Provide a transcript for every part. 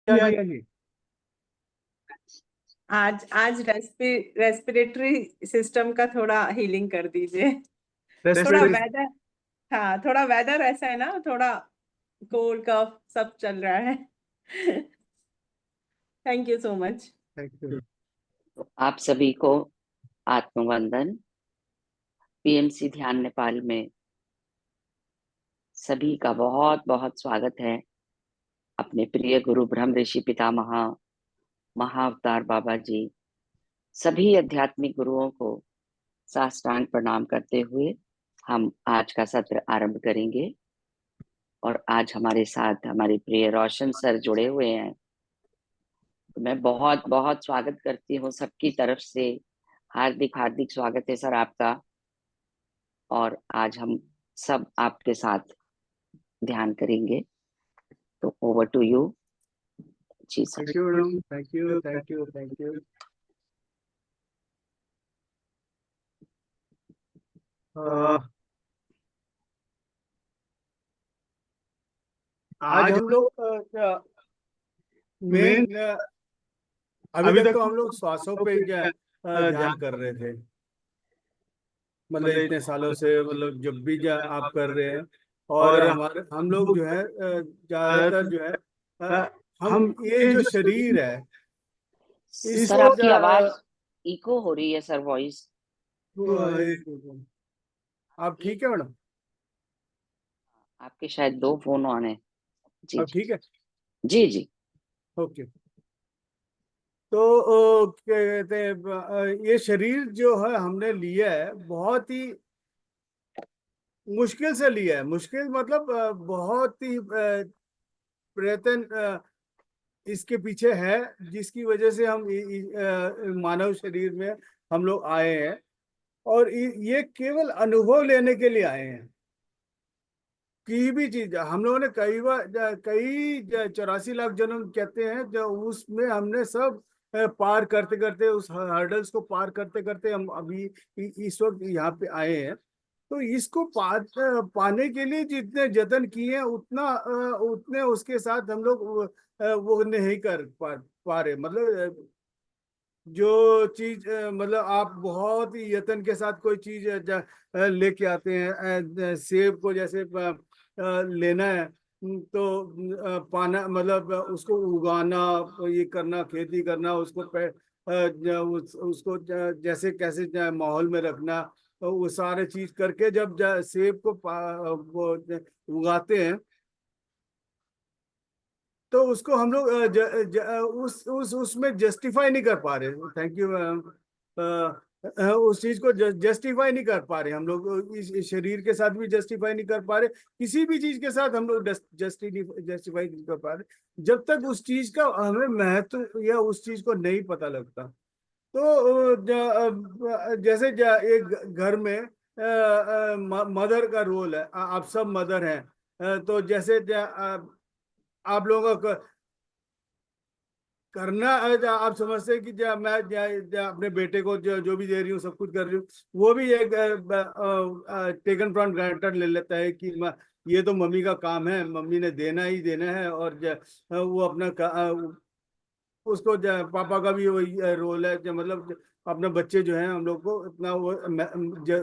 हाँ जी। आज आज रेस्पिरेटरी सिस्टम का थोड़ा हीलिंग कर दीजिए। थोड़ा रेस्पिरेटरी। वेदर, हाँ थोड़ा वेदर ऐसा है ना, थोड़ा कोल्ड कफ सब चल रहा है। Thank you so much. Thank you. आप सभी को आत्मवंदन। पीएमसी ध्यान नेपाल में सभी का बहुत बहुत स्वागत है। अपने प्रिय गुरु ब्रह्म ऋषि पितामह महाअवतार बाबा जी सभी आध्यात्मिक गुरुओं को साष्टांग प्रणाम करते हुए हम आज का सत्र आरंभ करेंगे। और आज हमारे साथ हमारे प्रिय रोशन सर जुड़े हुए हैं। तो मैं बहुत बहुत स्वागत करती हूँ सबकी तरफ से। हार्दिक हार्दिक स्वागत है सर आपका। और आज हम सब आपके साथ ध्यान करेंगे। तो ओवर टू यू जी sir. Thank you madam. Thank you, thank you, thank you. आज हम लोग मेन अभी तक तो हम लोग श्वासों पे ध्यान कर रहे थे। मतलब इतने सालों से, मतलब जब भी आप कर रहे हैं। और हम लोग जो है ज्यादातर जो है हम ये जो शरीर है सर इसको आपकी आवाज इको हो रही है सर, वॉइस। आप ठीक है मैडम? आपके शायद दो फोन ऑन है। जी अब जी ठीक है। जी जी। ओके। तो क्या कहते हैं, ये शरीर जो है हमने लिया है, बहुत ही मुश्किल से लिया है। मुश्किल मतलब बहुत ही प्रयत्न इसके पीछे है, जिसकी वजह से हम मानव शरीर में हम लोग आए हैं। और ये केवल अनुभव लेने के लिए आए हैं। की भी चीज हम लोगों ने कई बार, कई 84 लाख जन्म कहते हैं, जो उसमें हमने सब पार करते करते, उस हर्डल्स को पार करते करते हम अभी इस वक्त यहाँ पे आए हैं। तो इसको पाने के लिए जितने जतन किए हैं, उतने उसके साथ हम लोग वो नहीं कर पा रहे। मतलब जो चीज मतलब आप बहुत ही यत्न के साथ कोई चीज लेके आते हैं, सेब को जैसे लेना है, तो पाना मतलब उसको उगाना, ये करना, खेती करना, उसको उसको जैसे कैसे माहौल में रखना, तो वो सारे चीज करके जब सेब को वो उगाते हैं, तो उसको हम लोग उस उसमें जस्टिफाई नहीं कर पा रहे। Thank you ma'am. उस चीज को जस्टिफाई नहीं कर पा रहे हम लोग। इस शरीर के साथ भी जस्टिफाई नहीं कर पा रहे, किसी भी चीज के साथ हम लोग जस्टिफाई नहीं कर पा रहे, जब तक उस चीज का हमें महत्व या उस चीज को नहीं पता लगता। तो जैसे एक घर में मदर का रोल है। आप सब मदर हैं। तो जैसे आप लोगों का करना आप समझते हैं कि मैं अपने बेटे को जो भी दे रही हूँ, सब कुछ कर रही हूँ, वो भी एक टेकन फॉर ग्रांटेड ले लेता है कि ये तो मम्मी का काम है, मम्मी ने देना ही देना है। और वो अपना उसको पापा का भी वही रोल है। मतलब अपने बच्चे जो हैं हम लोग को इतना वो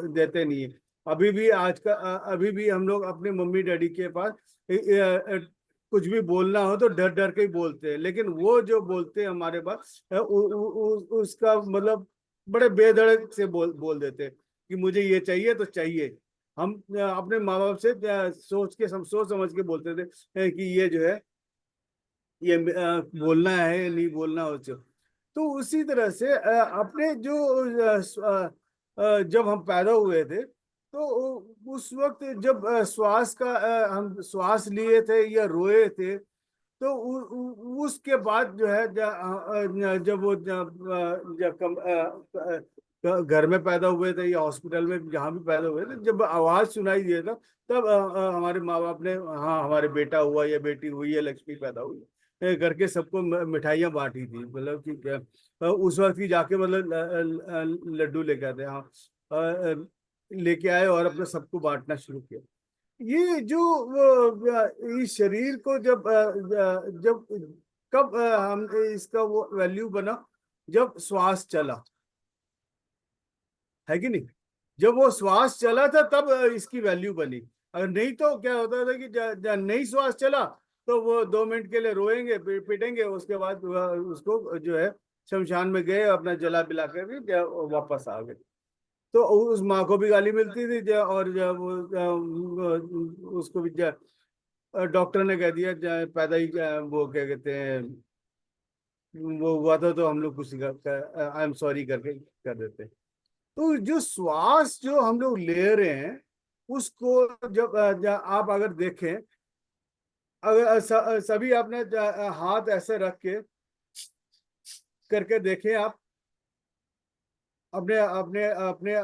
देते नहीं है। अभी भी हम लोग अपने मम्मी डैडी के पास कुछ भी बोलना हो तो डर डर के ही बोलते हैं। लेकिन वो जो बोलते हैं हमारे पास उसका मतलब बड़े बेधड़क से बोल देते हैं कि मुझे ये चाहिए तो चाहिए। हम अपने माँ बाप से सोच समझ के बोलते थे कि ये जो है, ये बोलना है या नहीं बोलना हो। तो उसी तरह से अपने जो जब हम पैदा हुए थे, तो उस वक्त जब श्वास का हम श्वास लिए थे या रोए थे, तो उसके बाद जो है जब वो घर में पैदा हुए थे या हॉस्पिटल में जहाँ भी पैदा हुए थे, जब आवाज सुनाई दिया था, तब हमारे माँ बाप ने, हाँ हमारे बेटा हुआ या बेटी हुई या लक्ष्मी पैदा हुई करके सबको मिठाइयाँ बांटी थी। मतलब कि उस वक्त ही जाके मतलब लड्डू लेके आते, हाँ लेके आए और अपने सबको बांटना शुरू किया। ये जो इस शरीर को जब कब हम इसका वो वैल्यू बना, जब श्वास चला, है कि नहीं? जब वो श्वास चला था तब इसकी वैल्यू बनी। अगर नहीं तो क्या होता था कि नहीं श्वास चला तो वो 2 मिनट के लिए रोएंगे, पीटेंगे, उसके बाद उसको जो है शमशान में गए, अपना जला बिला कर वापस आ गए। तो उस माँ को भी गाली मिलती थी, और जब उसको भी डॉक्टर ने कह दिया पैदा ही वो क्या कहते हैं, वो हुआ था तो हम लोग कुछ आई एम सॉरी करके कर देते। तो जो श्वास जो हम लोग ले रहे हैं उसको जब आप अगर देखें, अगर सभी आपने हाथ ऐसे रख के करके देखें, आप अपने अपने अपने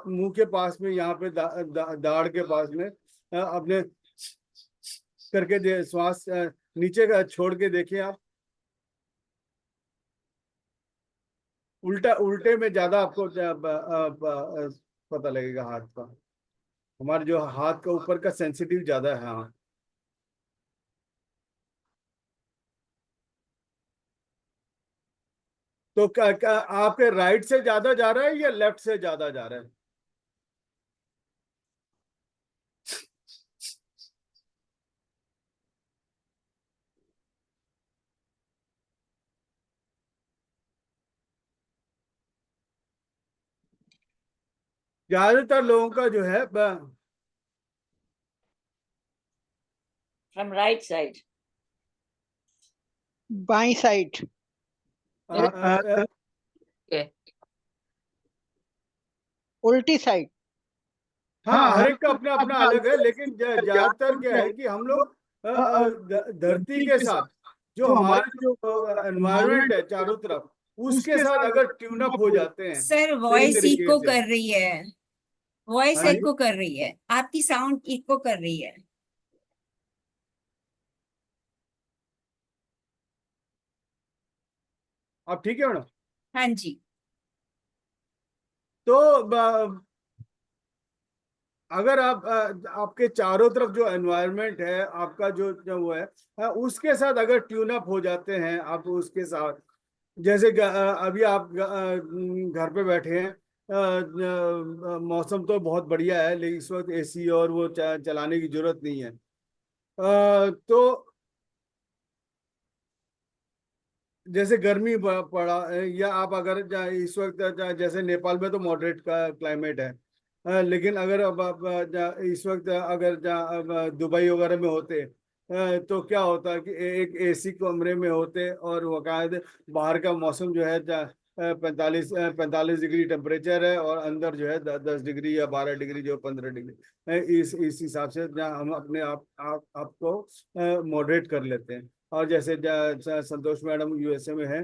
मुंह के पास में, यहाँ पे दाढ़ के पास में अपने करके श्वास नीचे का छोड़ के देखिए आप। उल्टे में ज्यादा आपको पता लगेगा हाथ का। हमारे जो हाथ का ऊपर का सेंसिटिव ज्यादा है। हाँ, तो आपके राइट से ज्यादा जा रहा है या लेफ्ट से ज्यादा जा रहा है? ज्यादातर लोगों का जो है from right side, by side, उल्टी साइड। हाँ, हर एक का अपना अपना अलग है, लेकिन ज्यादातर क्या है कि हम लोग धरती के साथ जो हमारे जो एनवायरनमेंट है चारों तरफ, उसके साथ अगर ट्यून अप हो जाते हैं सर सही वॉइस तरीके इको से। कर रही है, वॉइस हाँ जी? इको कर रही है, आपकी साउंड इको कर रही है। अब ठीक है मैडम? हाँ जी। तो अगर आप आपके चारों तरफ जो एनवायरनमेंट है आपका, जो वो है, उसके साथ अगर ट्यून अप हो जाते हैं आप उसके साथ, जैसे अभी आप घर पे बैठे हैं, मौसम तो बहुत बढ़िया है, लेकिन इस वक्त एसी और वो चलाने की जरूरत नहीं है। तो जैसे गर्मी पड़ा या आप अगर इस वक्त जैसे नेपाल में तो मॉडरेट का क्लाइमेट है, लेकिन अगर अब आप इस वक्त अगर दुबई वगैरह में होते तो क्या होता कि एक एसी कमरे में होते और वकायद बाहर का मौसम जो है 45 डिग्री टेम्परेचर है, और अंदर जो है 10 डिग्री या 12 डिग्री, जो 15 डिग्री, इस हिसाब से हम अपने आपको मॉडरेट कर लेते हैं। और जैसे संतोष मैडम यूएसए में है,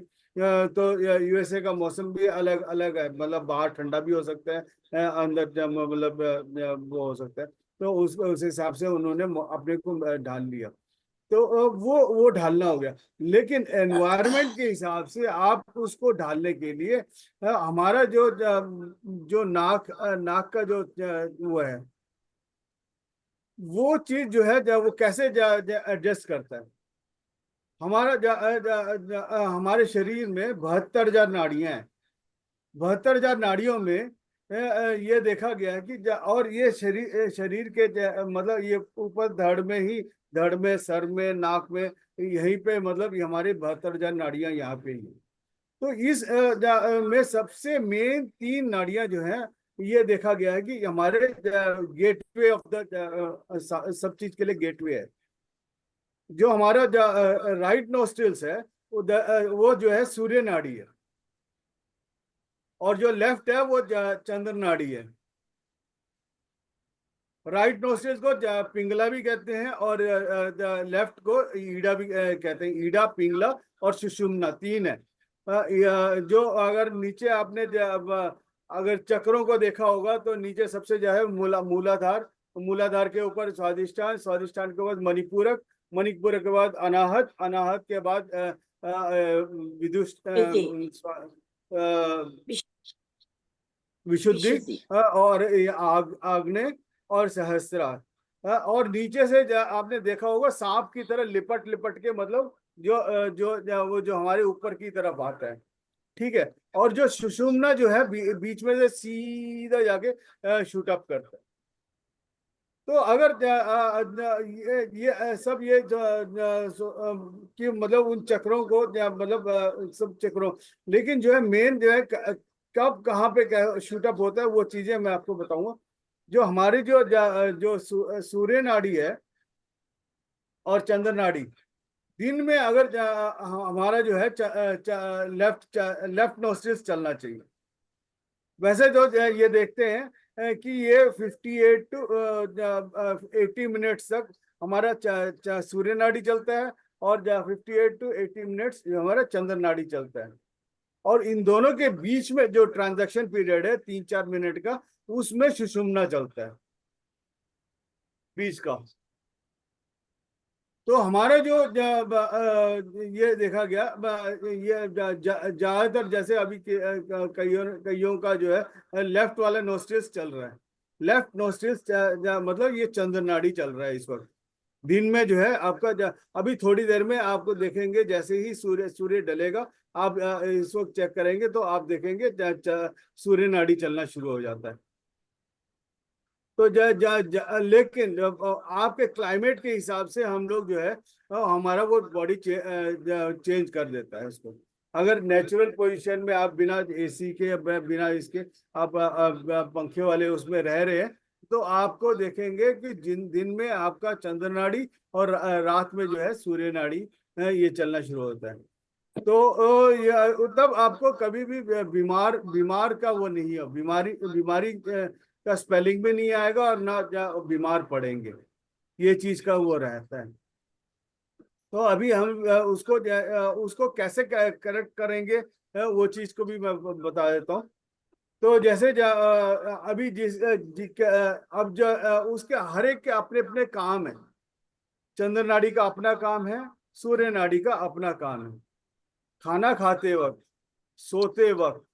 तो यूएसए का मौसम भी अलग अलग है, मतलब बाहर ठंडा भी हो सकता है, अंदर मतलब वो हो सकता है। तो उस हिसाब से उन्होंने अपने को ढाल लिया। तो वो ढालना हो गया। लेकिन एनवायरनमेंट के हिसाब से आप उसको ढालने के लिए हमारा जो नाक का जो वो है, वो चीज जो है वो कैसे एडजस्ट करता है। हमारे शरीर में 72,000 नाड़ियां हैं। 72,000 नाड़ियों में ये देखा गया है कि और ये शरीर के मतलब ये ऊपर धड़ में, सर में, नाक में, यहीं पे, मतलब ये हमारे 72,000 नाड़ियां यहाँ पे ही हैं। तो इस में सबसे मेन 3 नाड़ियां जो हैं, ये देखा गया है कि हमारे गेटवे ऑफ द सब चीज के लिए गेटवे है। जो हमारा राइट नोस्ट्रिल्स है वो जो है सूर्य नाड़ी है, और जो लेफ्ट है वो चंद्र नाड़ी है। राइट नोस्ट्रिल्स को पिंगला भी कहते हैं, और लेफ्ट को ईडा भी कहते हैं। ईडा, पिंगला और सुषुम्ना 3 है। जो अगर नीचे आपने अगर चक्रों को देखा होगा तो नीचे सबसे जो है मूलाधार, मूलाधार के ऊपर स्वादिष्टान, स्वादिष्टान के बाद मणिपूरक, मणिपूरक के बाद अनाहत, अनाहत के बाद विशुद्धि, और आग्नेय और सहस्त्रार। और नीचे से आपने देखा होगा सांप की तरह लिपट लिपट के, मतलब वो जो हमारे ऊपर की तरफ आता है, ठीक है। और जो सुषुम्ना जो है बीच में से सीधा जाके शूट अप करता है। तो अगर ये सब ये कि मतलब उन चक्रों को मतलब सब चक्रों, लेकिन जो है मेन जो है कब कहाँ पे शूट अप होता है वो चीजें मैं आपको बताऊंगा। जो हमारी जो सूर्य नाड़ी है और चंद्र नाड़ी, दिन में अगर हमारा जो है लेफ्ट नोस्ट्रिल्स चलना चाहिए। वैसे तो ये देखते हैं कि ये 58 टू 80 मिनट्स तक हमारा सूर्य नाड़ी चलता है, और 58 टू 80 मिनट्स हमारा चंद्र नाड़ी चलता है। और इन दोनों के बीच में जो ट्रांजैक्शन पीरियड है 3-4 मिनट का, उसमें सुषुम्ना चलता है बीच का। तो हमारा जो ये देखा गया ये ज्यादातर जैसे अभी कईयों का जो है लेफ्ट वाला नोस्ट्रिल्स चल रहा है। लेफ्ट नोस्ट्रिल्स मतलब ये चंद्र नाड़ी चल रहा है इस वक्त दिन में जो है आपका। अभी थोड़ी देर में आपको देखेंगे, जैसे ही सूर्य ढलेगा आप इस वक्त चेक करेंगे तो आप देखेंगे सूर्य नाड़ी चलना शुरू हो जाता है। तो लेकिन आपके क्लाइमेट के हिसाब से हम लोग जो है हमारा वो बॉडी चेंज कर देता है उसको। अगर नेचुरल पोजीशन में आप बिना एसी के बिना इसके आप पंखे वाले उसमें रह रहे हैं, तो आपको देखेंगे कि दिन में आपका चंद्र नाड़ी और रात में जो है सूर्य नाड़ी ये चलना शुरू होता है। तो तब आपको कभी भी बीमार का वो नहीं है, बीमारी का स्पेलिंग भी नहीं आएगा और ना बीमार पड़ेंगे, ये चीज का वो रहता है। तो अभी हम उसको कैसे करेक्ट करेंगे वो चीज को भी मैं बता देता हूँ। तो जैसे अभी अब जो उसके हर एक के अपने अपने काम है। चंद्र नाड़ी का अपना काम है, सूर्य नाड़ी का अपना काम है। खाना खाते वक्त, सोते वक्त,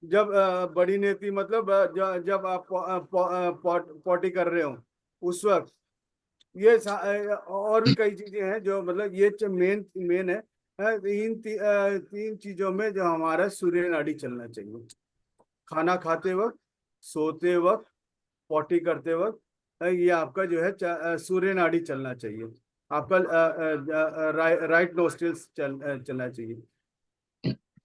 जब बड़ी नेति मतलब जब आप पॉटी कर रहे हो उस वक्त, ये और भी कई चीजें हैं जो मतलब ये मेन है। तीन चीजों में जो हमारा सूर्य नाड़ी चलना चाहिए: खाना खाते वक्त, सोते वक्त, पॉटी करते वक्त, ये आपका जो है सूर्य नाड़ी चलना चाहिए। आपका राइट नोस्ट्रिल्स चलना चाहिए।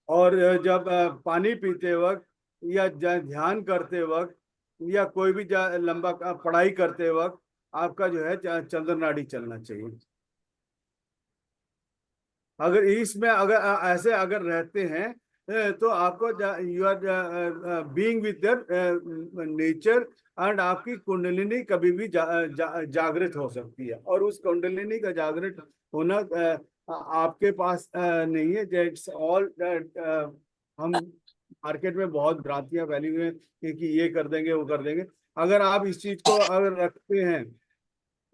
और जब पानी पीते वक्त या ध्यान करते वक्त या कोई भी लंबा पढ़ाई करते वक्त आपका जो है चंद्र नाड़ी चलना चाहिए। अगर इसमें ऐसे अगर रहते हैं तो आपको you are being with their nature, and आपकी कुंडलिनी कभी भी जागृत हो सकती है। और उस कुंडलिनी का जागृत होना आपके पास नहीं है। इट्स ऑल हम मार्केट में बहुत भ्रांतियां फैली हुई हैं कि ये कर देंगे वो कर देंगे। अगर आप इस चीज को अगर रखते हैं,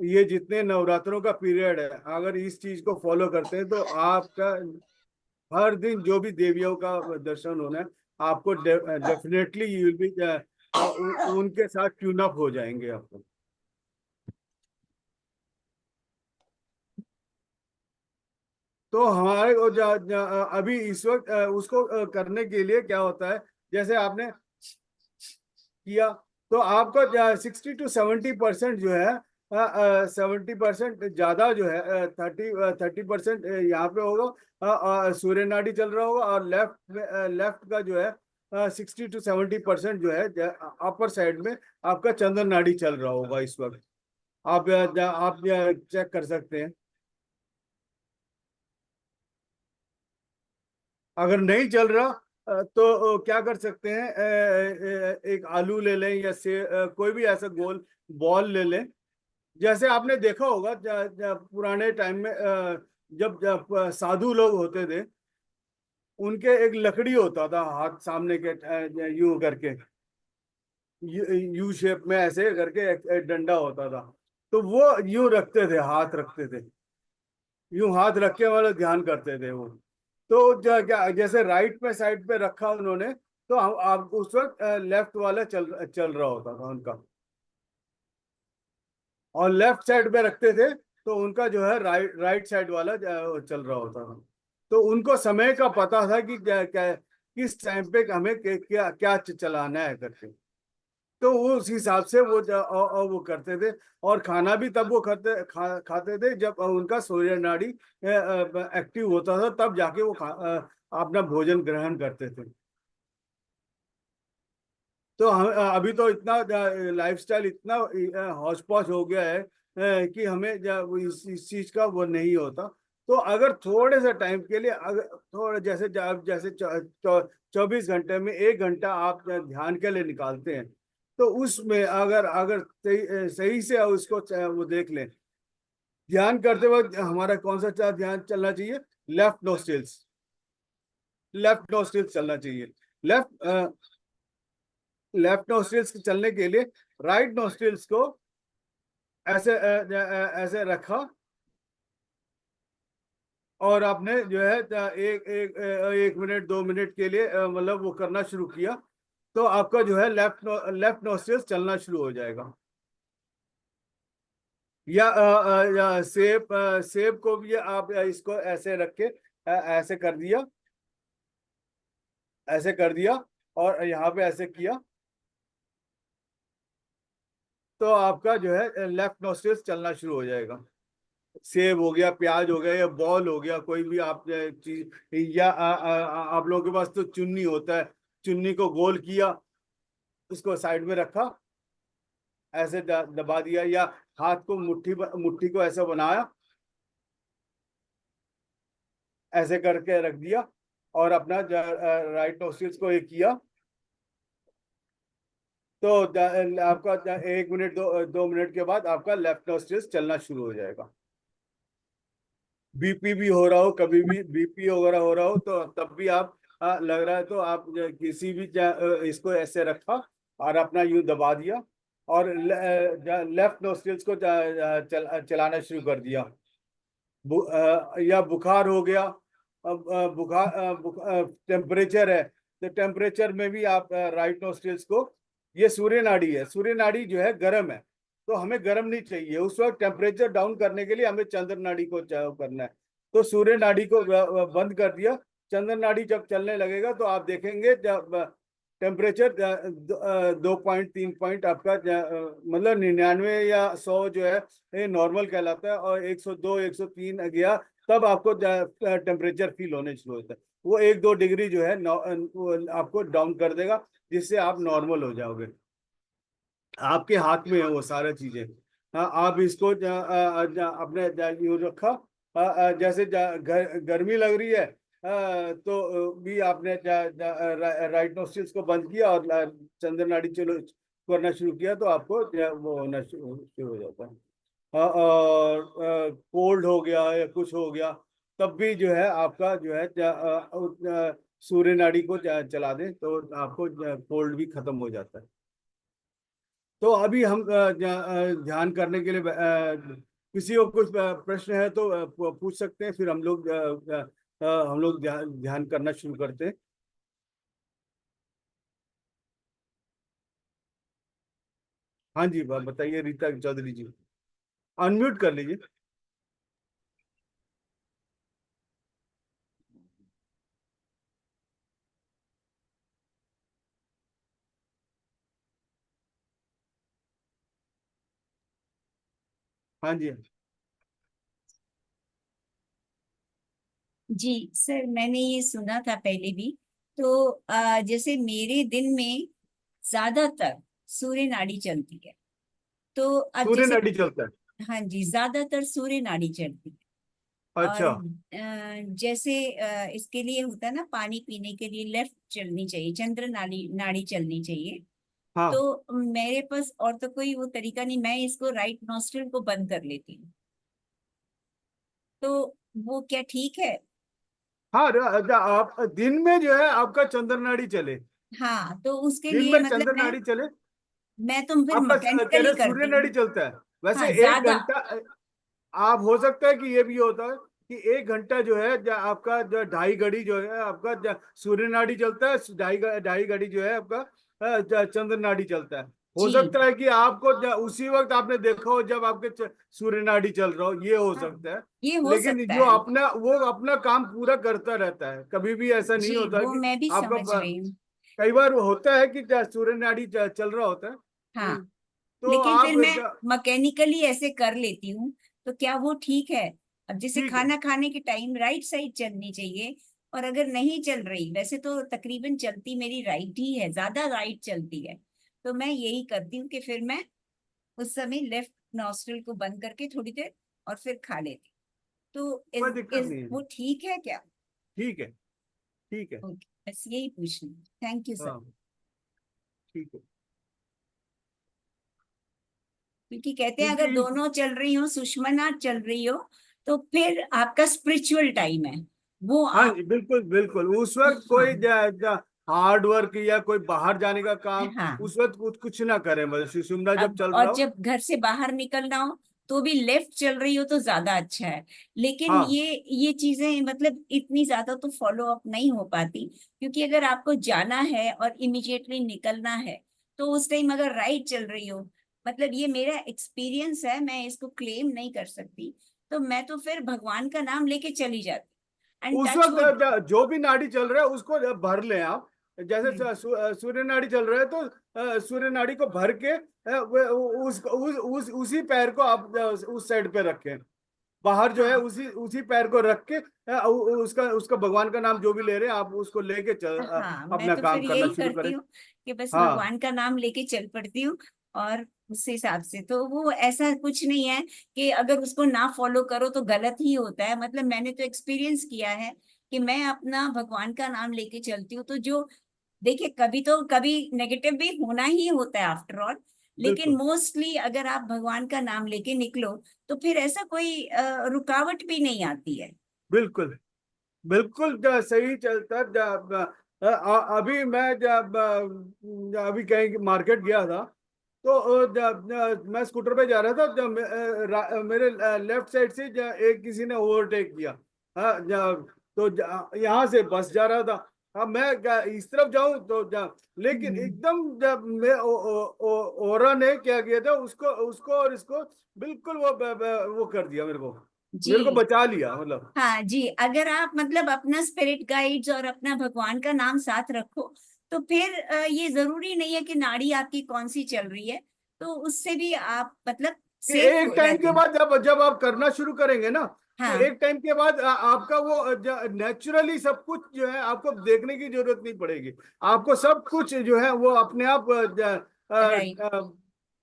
ये जितने नवरात्रों का पीरियड है, अगर इस चीज को फॉलो करते हैं तो आपका हर दिन जो भी देवियों का दर्शन होना है आपको डेफिनेटली यू विल बी उनके साथ ट्यून अप हो जाएंगे आपको। तो हमारे को अभी इस वक्त उसको करने के लिए क्या होता है, जैसे आपने किया तो आपका 60-70% जो है 70% ज्यादा जो है 30% यहाँ पे होगा सूर्य नाड़ी चल रहा होगा, और लेफ्ट का जो है 60-70% जो है अपर साइड में आपका चंद्र नाड़ी चल रहा होगा इस वक्त। आप चेक कर सकते हैं। अगर नहीं चल रहा तो क्या कर सकते हैं, एक आलू ले लें या कोई भी ऐसा गोल बॉल ले लें। जैसे आपने देखा होगा पुराने टाइम में जब साधु लोग होते थे, उनके एक लकड़ी होता था हाथ सामने के यूं करके यू शेप में ऐसे करके एक डंडा होता था, तो वो यूं रखते थे, हाथ रखते थे, यूं हाथ रख के वाला ध्यान करते थे वो। तो क्या जैसे राइट में साइड पे रखा उन्होंने, तो आप उस वक्त लेफ्ट वाला चल रहा होता था उनका, और लेफ्ट साइड पे रखते थे तो उनका जो है राइट साइड वाला चल रहा होता था। तो उनको समय का पता था कि किस टाइम पे हमें क्या क्या चलाना है करके। तो वो उस हिसाब से वो करते थे। और खाना भी तब वो खाते थे जब उनका सूर्य नाड़ी एक्टिव होता था, तब जाके वो अपना भोजन ग्रहण करते थे। तो हम अभी तो इतना लाइफस्टाइल इतना हौच पौच हो गया है कि हमें इस चीज का वो नहीं होता। तो अगर थोड़े से टाइम के लिए, अगर थोड़ा जैसे 24 घंटे में 1 घंटा आप ध्यान के लिए निकालते हैं, तो उसमें अगर अगर सही से उसको वो देख लें, ध्यान करते वक्त हमारा कौन सा ध्यान चलना चाहिए? लेफ्ट नोस्ट्रिल्स, लेफ्ट नोस्ट्रिल्स चलना चाहिए। लेफ्ट नोस्ट्रिल्स चलने के लिए राइट नोस्ट्रिल्स को ऐसे ऐसे रखा, और आपने जो है एक मिनट 2 मिनट के लिए मतलब वो करना शुरू किया, तो आपका जो है लेफ्ट नोस्ट्रिल्स चलना शुरू हो जाएगा। या सेब को भी आप इसको ऐसे रख के ऐसे कर दिया, ऐसे कर दिया, और यहाँ पे ऐसे किया, तो आपका जो है लेफ्ट नोस्ट्रिल्स चलना शुरू हो जाएगा। सेब हो गया, प्याज हो गया, या बॉल हो गया, कोई भी आप चीज, या आप लोगों के पास तो चुन्नी होता है, चुन्नी को गोल किया, उसको साइड में रखा, ऐसे दबा दिया, या हाथ को मुट्ठी को ऐसा बनाया, ऐसे करके रख दिया, और अपना राइट नोस्ट्रिल्स को ये किया, तो आपका 1 मिनट 2 मिनट के बाद आपका लेफ्ट नोस्ट्रिल्स चलना शुरू हो जाएगा। बीपी भी हो रहा हो, कभी भी बीपी वगैरह हो रहा हो, तो तब भी आप लग रहा है तो आप किसी भी इसको ऐसे रखा और अपना यूं दबा दिया, और लेफ्ट नोस्ट्रिल्स को चलाना शुरू कर दिया। या बुखार हो गया, बुखार टेम्परेचर है, तो टेम्परेचर में भी आप राइट नोस्ट्रिल्स को, ये सूर्य नाड़ी है, सूर्य नाड़ी जो है गर्म है, तो हमें गर्म नहीं चाहिए उस वक्त। टेम्परेचर डाउन करने के लिए हमें चंद्र नाड़ी को करना है, तो सूर्य नाड़ी को बंद कर दिया। चंद्र नाड़ी जब चलने लगेगा तो आप देखेंगे जब टेम्परेचर 2.3 आपका मतलब 99 या 100 जो है ये नॉर्मल कहलाता है, और 102 103 गया तब आपको टेम्परेचर फील होने शुरू होता है। वो 1-2 डिग्री जो है आपको डाउन कर देगा, जिससे आप नॉर्मल हो जाओगे। आपके हाथ में है वो सारी चीजें। आप इसको अपने यूं रखा, जैसे गर्मी लग रही है तो भी आपने राइट नोस्ट्रिल्स को बंद किया और चंद्र नाड़ी चलो करना शुरू किया, तो आपको वो होना शुरू हो जाता है। और कोल्ड हो गया या कुछ हो गया, तब भी जो है आपका जो है सूर्य नाड़ी को चला दें तो आपको कोल्ड भी खत्म हो जाता है। तो अभी हम ध्यान करने के लिए किसी को कुछ प्रश्न है तो पूछ सकते हैं, फिर हम लोग ध्यान करना शुरू करते हैं। हाँ जी, बताइए रीता चौधरी जी, अनम्यूट कर लीजिए। हाँ जी। जी सर, मैंने ये सुना था पहले भी। तो जैसे मेरे दिन में ज्यादातर सूर्य नाड़ी चलती है, तो अब सूर्य जैसे, नाड़ी चलता है? हाँ जी, ज्यादातर सूर्य नाड़ी चलती है। और अच्छा। जैसे इसके लिए होता है ना, पानी पीने के लिए लेफ्ट चलनी चाहिए, चंद्र नाड़ी नाड़ी चलनी चाहिए। हाँ तो मेरे पास और तो कोई वो तरीका नहीं, मैं इसको राइट नॉस्ट्रिल को बंद कर लेती हूँ। तो वो क्या ठीक है? हाँ, आप दिन में जो है आपका चंद्र नाड़ी चले, हाँ, तो उसके दिन लिए में मतलब चंद्र नाड़ी चले, मैं तो फिर आपका कह मैकेनिकली रहे सूर्य करती हूँ। नाड़ी चलता है। वैसे हाँ, 1 घंटा आप हो सकता है कि ये भी होता है कि 1 घंटा जो है आपका जो 2.5 घड़ी जो है आपका सूर्य नाड़ी चलता है, 2.5 घड़ी जो है आपका चंद्र नाड़ी चलता है। हो जी सकता है कि आपको उसी वक्त आपने देखा हो जब आपके सूर्य नाड़ी चल रहा हो, ये हो हाँ, सकता है। ये हो लेकिन सकता जो है। अपना वो अपना काम पूरा करता रहता है, कभी भी ऐसा नहीं जी होता वो कि मैं भी आपका समझ रही हूँ। कई बार होता है कि सूर्य नाड़ी चल रहा होता है। हाँ, तो लेकिन आप फिर मैं मैकेनिकली ऐसे कर लेती हूँ, तो क्या वो ठीक है? अब जैसे ठीक है। खाना खाने के टाइम राइट साइड चलनी चाहिए, और अगर नहीं चल रही, वैसे तो तकरीबन चलती मेरी राइट ही है, ज्यादा राइट चलती है, तो मैं यही करती हूँ कि फिर मैं उस समय लेफ्ट नॉस्ट्रिल को बंद करके थोड़ी देर और फिर खा लेती। तो कोई दिक्कत नहीं है। वो ठीक है क्या? ठीक है, ठीक है। ओके, बस यही पूछना। Thank you sir. हाँ, ठीक है। क्योंकि कहते हैं अगर क्योंकि दोनों चल रही हो, सुषमना चल रही हो, तो फिर आपका स्पिरिचुअल टाइम है वो हाँ आप। जी, बिल्कुल बिल्कुल, उस वक्त कोई हाँ हार्ड वर्क या कोई बाहर जाने का काम हाँ। उस वक्त कुछ ना करें, मतलब सुषुम्ना जब अब चल और रहा हो। जब घर से बाहर निकलना हो तो भी लेफ्ट चल रही हो तो ज्यादा अच्छा है। लेकिन हाँ, ये चीजें मतलब इतनी ज्यादा तो फॉलो अप नहीं हो पाती, क्योंकि अगर आपको जाना है और इमिडिएटली निकलना है, तो उस टाइम अगर राइट चल रही हो, मतलब ये मेरा एक्सपीरियंस है, मैं इसको क्लेम नहीं कर सकती, तो मैं तो फिर भगवान का नाम लेके चली जाती एंड उस टच वक्त वुड। जो भी नाड़ी चल रहा है उसको भर लें आप। जैसे सूर्य नाड़ी चल रहा है तो सूर्य नाड़ी को भर के उसी पैर को आप उस साइड पे रखें। बाहर जो है हाँ उसी उसी पैर को रख के उसका उसका भगवान का नाम जो भी ले रहे हैं आप उसको लेके हाँ, मैं अपना तो काम फिर करना यही शुरू करती करें। हूँ कि बस हाँ, भगवान का नाम लेके चल पड़ती हूँ। और उस हिसाब से तो वो ऐसा कुछ नहीं है कि अगर उसको ना फॉलो करो तो गलत ही होता है। मतलब मैंने तो एक्सपीरियंस किया है कि मैं अपना भगवान का नाम लेके चलती हूँ, तो जो देखिए कभी तो कभी नेगेटिव भी होना ही होता है आफ्टर ऑल, लेकिन बिल्कुल मोस्टली अगर आप भगवान का नाम लेके निकलो तो फिर ऐसा कोई रुकावट भी नहीं आती है। बिल्कुल बिल्कुल, सही चलता है। अभी मैं जब अभी कहीं मार्केट गया था, तो मैं स्कूटर पे जा रहा था, जब मेरे लेफ्ट साइड से एक किसी ने ओवरटेक किया। तो यहाँ से बस जा रहा था। अब मैं इस तरफ जाऊं तो लेकिन हम्म, एकदम जब मैं ओरा ने क्या किया था, उसको उसको और इसको बिल्कुल वो कर दिया, मेरे को जी बचा लिया, मतलब। हाँ जी, अगर आप मतलब अपना स्पिरिट गाइड्स और अपना भगवान का नाम साथ रखो, तो फिर ये जरूरी नहीं है कि नाड़ी आपकी कौन सी चल रही है, तो उससे भी आप मतलब कि सेफ एक टाइम रहते के हैं। बाद जब जब आप करना शुरू करेंगे ना, तो हाँ एक टाइम के बाद आपका वो नेचुरली सब कुछ जो है आपको देखने की जरूरत नहीं पड़ेगी। आपको सब कुछ जो है वो अपने आप राइट।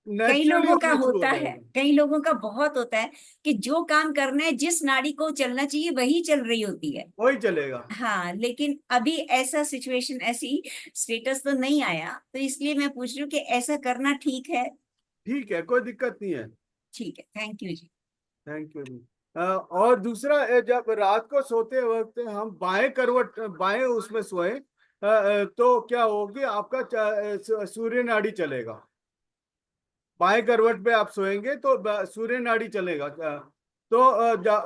कई नेचुरली लोगों का होना शुरू हो होता है, जाएगा। कई लोगों का बहुत होता है कि जो काम करना है, जिस नाड़ी को चलना चाहिए वही चल रही होती है। वही चलेगा। हाँ, लेकिन अभी ऐसा सिचुएशन, ऐसी स्टेटस तो नहीं आया, तो इसलिए मैं पूछ रही हूँ कि ऐसा करना ठीक है? ठीक है, कोई दिक्कत नहीं है। ठीक है, थैंक यू जी। Thank you. और दूसरा, जब रात को सोते वक्त हम बाएं करवट बाएं उसमें सोए, तो क्या होगी, आपका सूर्य नाड़ी चलेगा। बाएं करवट पे आप सोएंगे तो सूर्य नाड़ी चलेगा। तो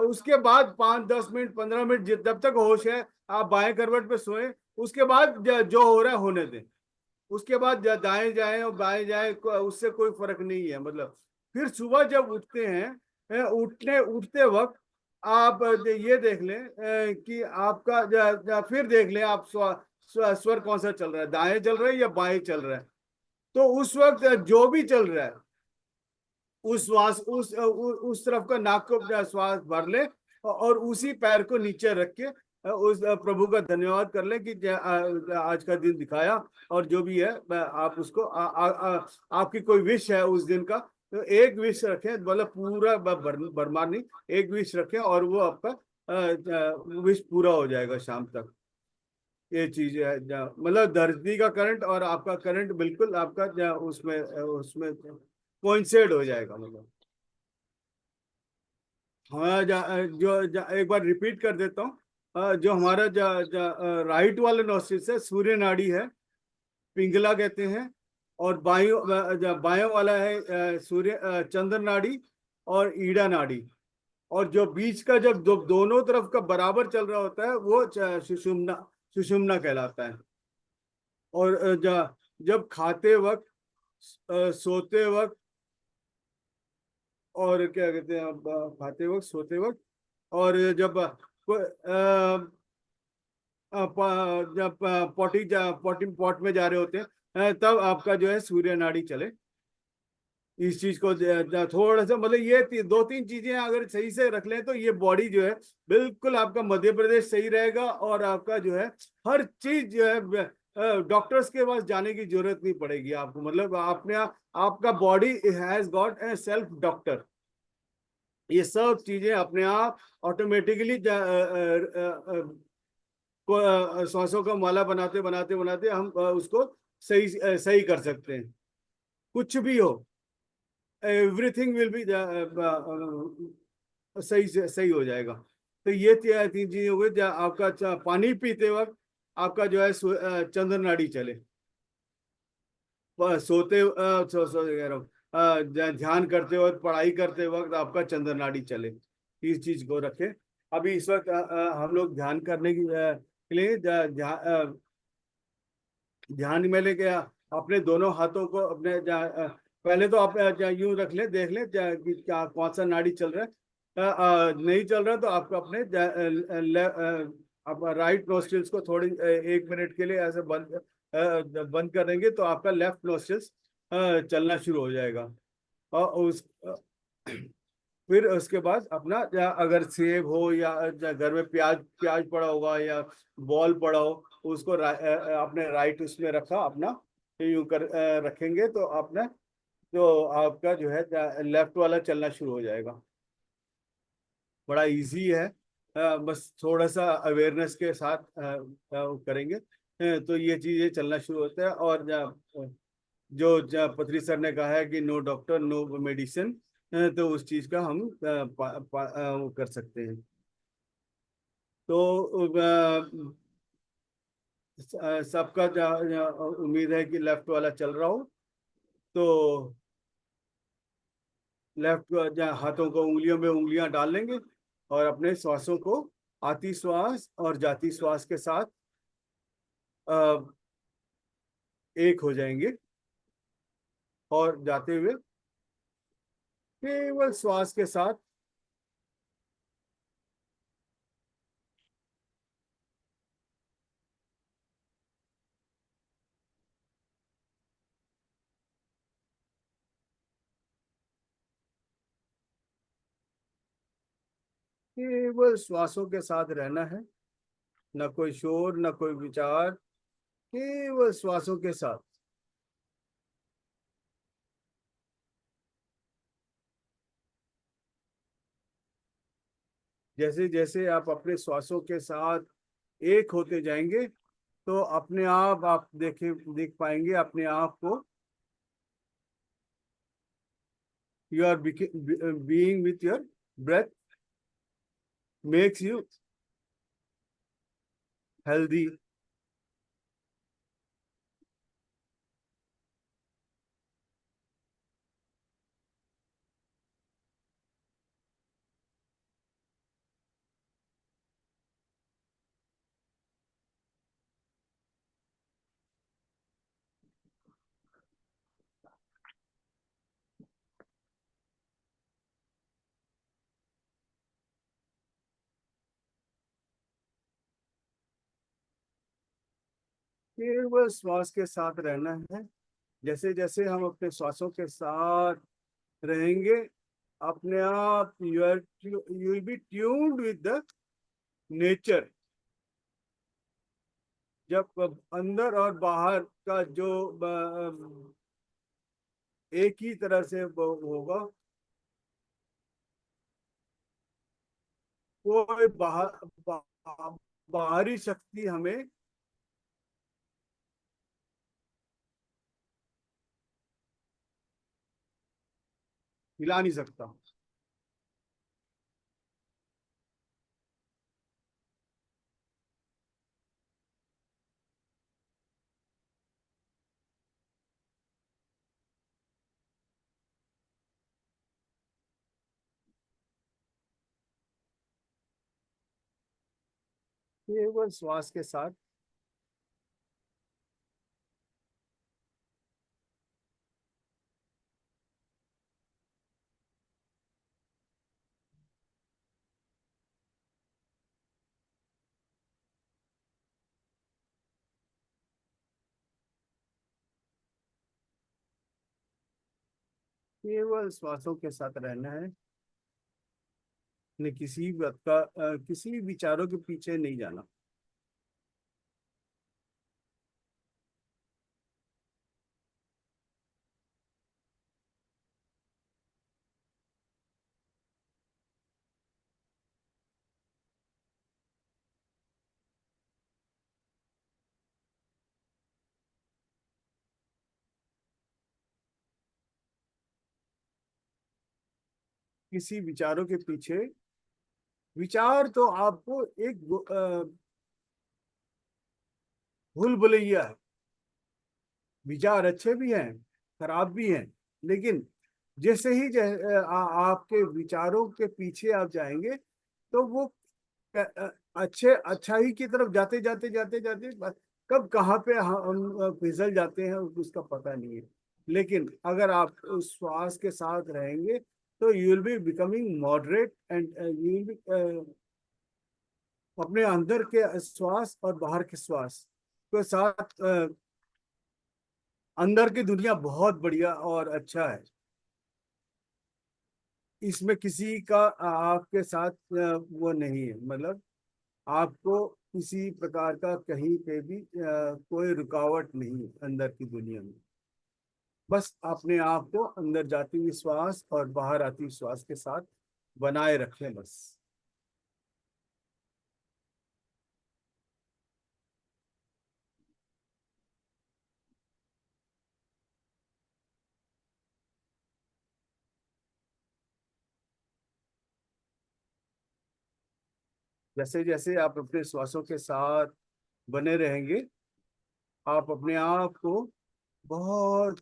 उसके बाद 5-10 मिनट 15 मिनट जब तक होश है आप बाएं करवट पे सोएं। उसके बाद जो हो रहा है होने दें। उसके बाद दाएं जाएं और बाएं जाएं, उससे कोई फर्क नहीं है, मतलब। फिर सुबह जब उठते हैं, उठते वक्त आप ये देख लें कि आपका फिर देख लें आप स्वर कौन सा चल रहा है, दाएं चल रहा है या बाएं चल रहा है। तो उस वक्त जो भी चल रहा है उस श्वास उस तरफ का नाक को श्वास भर ले, और उसी पैर को नीचे रख के उस प्रभु का धन्यवाद कर ले कि आज का दिन दिखाया। और जो भी है आप उसको आपकी कोई विश है उस दिन का, तो एक विश रखें, मतलब पूरा भरमार नहीं, एक विश रखें और वो आपका विश पूरा हो जाएगा शाम तक। ये चीज है मतलब धरती का करंट और आपका करंट बिल्कुल आपका उसमें उसमें कोइंसाइड हो जाएगा, मतलब। हाँ, एक बार रिपीट कर देता हूँ। जो हमारा राइट वाला नोस्ट्रिल है सूर्य नाड़ी है, पिंगला कहते हैं। और बायों वाला है सूर्य चंद्र नाड़ी और ईड़ा नाड़ी। और जो बीच का जब दोनों तरफ का बराबर चल रहा होता है वो सुषुम्ना सुषुम्ना कहलाता है। और जब खाते वक्त सोते वक्त और क्या कहते हैं खाते वक्त, सोते वक्त, और जब जब पॉटी पॉट में जा रहे होते हैं, तब आपका जो है सूर्य नाड़ी चले। इस चीज को थोड़ा सा मतलब ये दो तीन चीजें अगर सही से रख लें तो ये बॉडी जो है बिल्कुल आपका मध्य प्रदेश सही रहेगा, और आपका जो है हर चीज जो है डॉक्टर्स के पास जाने की जरूरत नहीं पड़ेगी आपको। मतलब आपने आपका body has got a self doctor. ये सब चीजें अपने आप ऑटोमेटिकली सांसों का माला बनाते बनाते बनाते हम उसको सही सही कर सकते हैं। कुछ भी हो, एवरीथिंग विल बी सही से सही हो जाएगा। तो ये तीन चीजें हो गई। आपका पानी पीते वक्त आपका जो है चंद्र नाड़ी चले, सोते कह रहा हूँ, ध्यान करते वक्त, पढ़ाई करते वक्त आपका चंद्र नाड़ी चले। इस चीज को रखें। अभी इस वक्त हम लोग ध्यान करने के लिए ध्यान में लेके अपने दोनों हाथों को अपने पहले तो आप यूं रख ले, देख ले कि क्या कौन सा नाड़ी चल रहा है। नहीं चल रहा तो आपको अपने आप राइट नोस्ट्रिल्स को थोड़ी 1 मिनट के लिए ऐसे बंद करेंगे तो आपका लेफ्ट नोस्ट्रिल्स चलना शुरू हो जाएगा। और फिर उसके बाद अपना अगर सेब हो या घर में प्याज प्याज पड़ा होगा या बॉल पड़ा हो, उसको अपने राइट उसमें रखा अपना, यूं कर रखेंगे तो अपना जो आपका जो है लेफ्ट वाला चलना शुरू हो जाएगा। बड़ा इजी है। बस थोड़ा सा अवेयरनेस के साथ करेंगे तो ये चीजें चलना शुरू होता है। और जो पथरी सर ने कहा है कि नो डॉक्टर नो मेडिसिन, तो उस चीज का हम वो कर सकते हैं। तो सबका उम्मीद है कि लेफ्ट वाला चल रहा हो। तो लेफ्ट हाथों को उंगलियों में उंगलियां डाल लेंगे और अपने श्वासों को आती श्वास और जाती श्वास के साथ एक हो जाएंगे, और जाते हुए केवल श्वास के साथ केवल श्वासों के साथ रहना है। न कोई शोर, न कोई विचार, केवल श्वासों के साथ। जैसे जैसे आप अपने श्वासों के साथ एक होते जाएंगे तो अपने आप देख पाएंगे अपने आप को। You are being with your breath makes you healthy. केवल श्वास के साथ रहना है। जैसे जैसे हम अपने श्वासों के साथ रहेंगे, अपने आप you will be tuned with the nature. जब अंदर और बाहर का जो एक ही तरह से होगा, कोई बाहरी शक्ति हमें हिला नहीं सकता। केवल श्वास के साथ केवल श्वासों के साथ रहना है, ने किसी बात का किसी विचारों के पीछे नहीं जाना। किसी विचारों के पीछे, विचार तो आपको एक भूल भुलैया है। विचार अच्छे भी हैं, खराब भी हैं, लेकिन जैसे ही आपके विचारों के पीछे आप जाएंगे तो वो अच्छे अच्छाई की तरफ जाते जाते जाते जाते कब कहाँ पे हम फिसल जाते हैं उसका पता नहीं है। लेकिन अगर आप उस श्वास के साथ रहेंगे तो you will be becoming moderate and you will be अपने अंदर के श्वास और बाहर के श्वास के साथ अंदर की दुनिया बहुत बढ़िया और अच्छा है। इसमें किसी का आपके साथ वो नहीं है, मतलब आपको किसी प्रकार का कहीं पे भी कोई रुकावट नहीं है अंदर की दुनिया में। बस अपने आप को अंदर जाती हुई श्वास और बाहर आती हुई श्वास के साथ बनाए रखें बस। जैसे जैसे आप अपने श्वासों के साथ बने रहेंगे, आप अपने आप को बहुत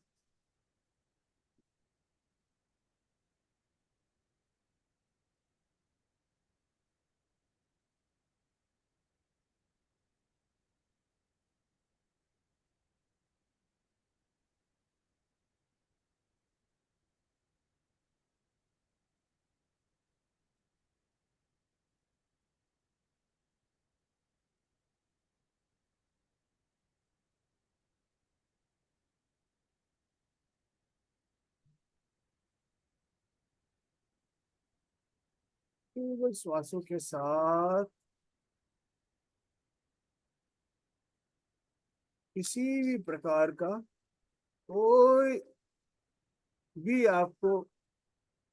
केवल श्वासों के साथ किसी भी प्रकार का कोई भी आपको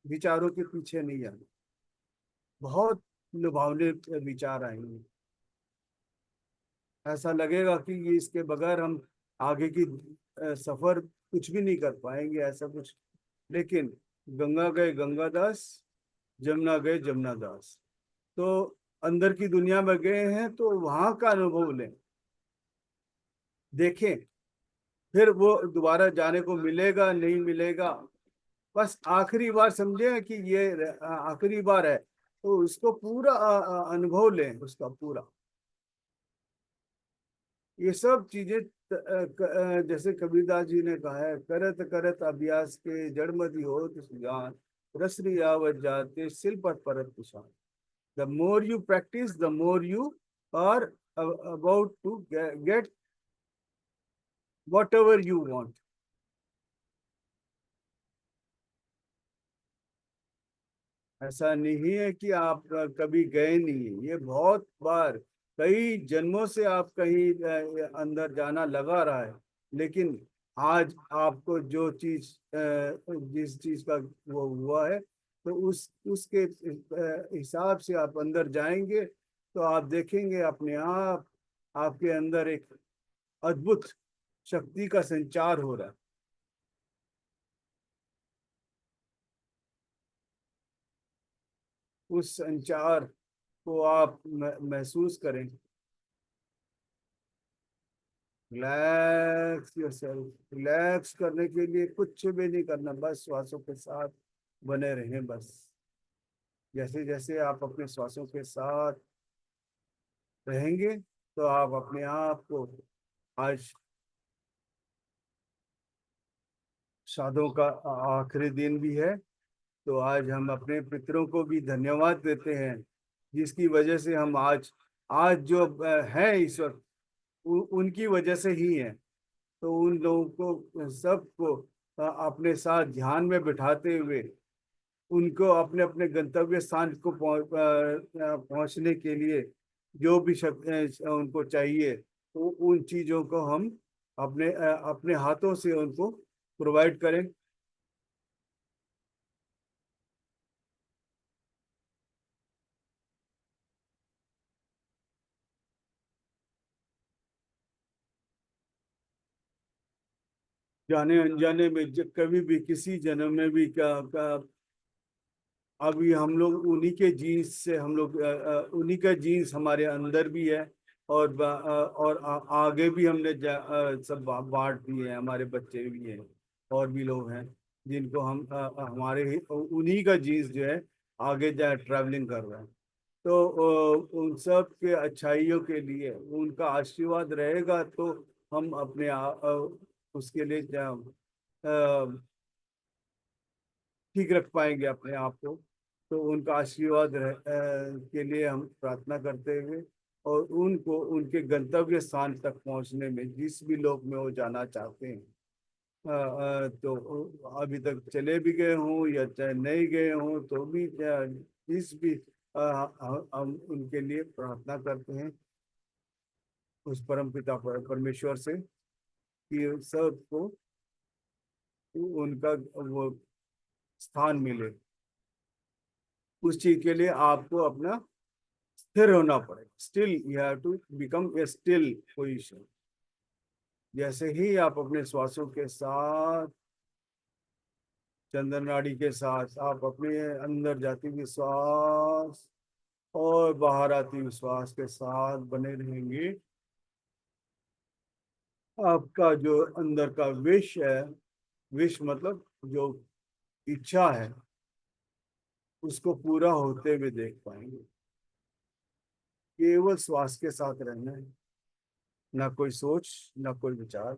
विचारों के पीछे नहीं जाना। बहुत लुभावने विचार आएंगे, ऐसा लगेगा कि ये इसके बगैर हम आगे की सफर कुछ भी नहीं कर पाएंगे, ऐसा कुछ। लेकिन गंगा गए गंगादास, जमुना गए जमुना दास। तो अंदर की दुनिया में गए हैं तो वहां का अनुभव लें, देखें, फिर वो दोबारा जाने को मिलेगा नहीं मिलेगा, बस आखिरी बार समझे कि ये आखिरी बार है, तो उसको पूरा अनुभव लें उसका पूरा। ये सब चीजें जैसे कबीरदास जी ने कहा है, करत करत अभ्यास के जड़मति हो सुजान, रसरी आवत जाते सिल पर परत निशान। The more you practice the more you are about to get whatever you want. ऐसा नहीं है कि आप कभी गए नहीं है, ये बहुत बार कई जन्मों से आप कहीं अंदर जाना लगा रहा है। लेकिन आज आपको जो चीज जिस चीज का वो हुआ है, तो उसके हिसाब से आप अंदर जाएंगे तो आप देखेंगे अपने आप आपके अंदर एक अद्भुत शक्ति का संचार हो रहा है। उस संचार को आप महसूस करें। Relax yourself. रिलैक्स करने के लिए कुछ भी नहीं करना, बस श्वासों के साथ बने रहें बस। जैसे जैसे आप अपने श्वासों के साथ रहेंगे तो आप अपने आप को, आज साधों का आखिरी दिन भी है, तो आज हम अपने पितरों को भी धन्यवाद देते हैं जिसकी वजह से हम आज आज जो है इस वक्त उनकी वजह से ही है। तो उन लोगों को सबको अपने साथ ध्यान में बिठाते हुए उनको अपने अपने गंतव्य स्थान को पहुंचने के लिए जो भी उनको चाहिए, तो उन चीजों को हम अपने हाथों से उनको प्रोवाइड करें। जाने अनजाने में कभी भी किसी जन्म में भी अभी हम लोग उन्हीं के जीन्स से हम लोग उन्हीं का जीन्स हमारे अंदर भी है, और आगे भी हमने सब बांट दिए हैं। हमारे बच्चे भी हैं और भी लोग हैं जिनको हम हमारे ही उन्हीं का जीन्स जो है आगे जा ट्रैवलिंग कर रहे हैं। तो उन सब के अच्छाइयों के लिए उनका आशीर्वाद रहेगा तो हम अपने उसके लिए ठीक रख पाएंगे अपने आप को। तो उनका आशीर्वाद के लिए हम प्रार्थना करते हुए और उनको उनके गंतव्य स्थान तक पहुंचने में जिस भी लोक में वो जाना चाहते हैं, तो अभी तक चले भी गए हों या चाहे नहीं गए हों तो भी जिस भी हम उनके लिए प्रार्थना करते हैं उस परम पिता परमेश्वर से कि सबको उनका वो स्थान मिले। उस चीज के लिए आपको अपना स्थिर होना पड़ेगा। Still you have to become a still position. जैसे ही आप अपने श्वासों के साथ, चंद्र नाड़ी के साथ आप अपने अंदर जाती हुई श्वास और बाहर आती हुई श्वास के साथ बने रहेंगे, आपका जो अंदर का विश है, विश मतलब जो इच्छा है, उसको पूरा होते हुए देख पाएंगे। केवल श्वास के साथ रहना है, ना कोई सोच, ना कोई विचार।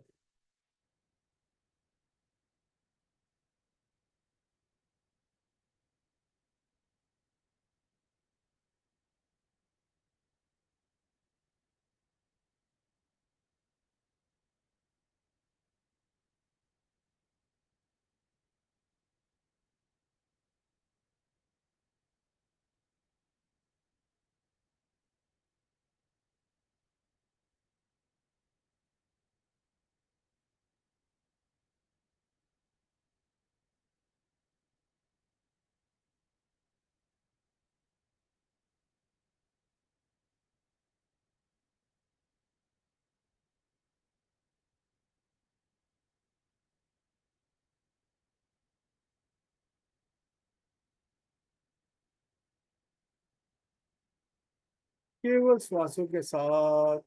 केवल श्वासों के साथ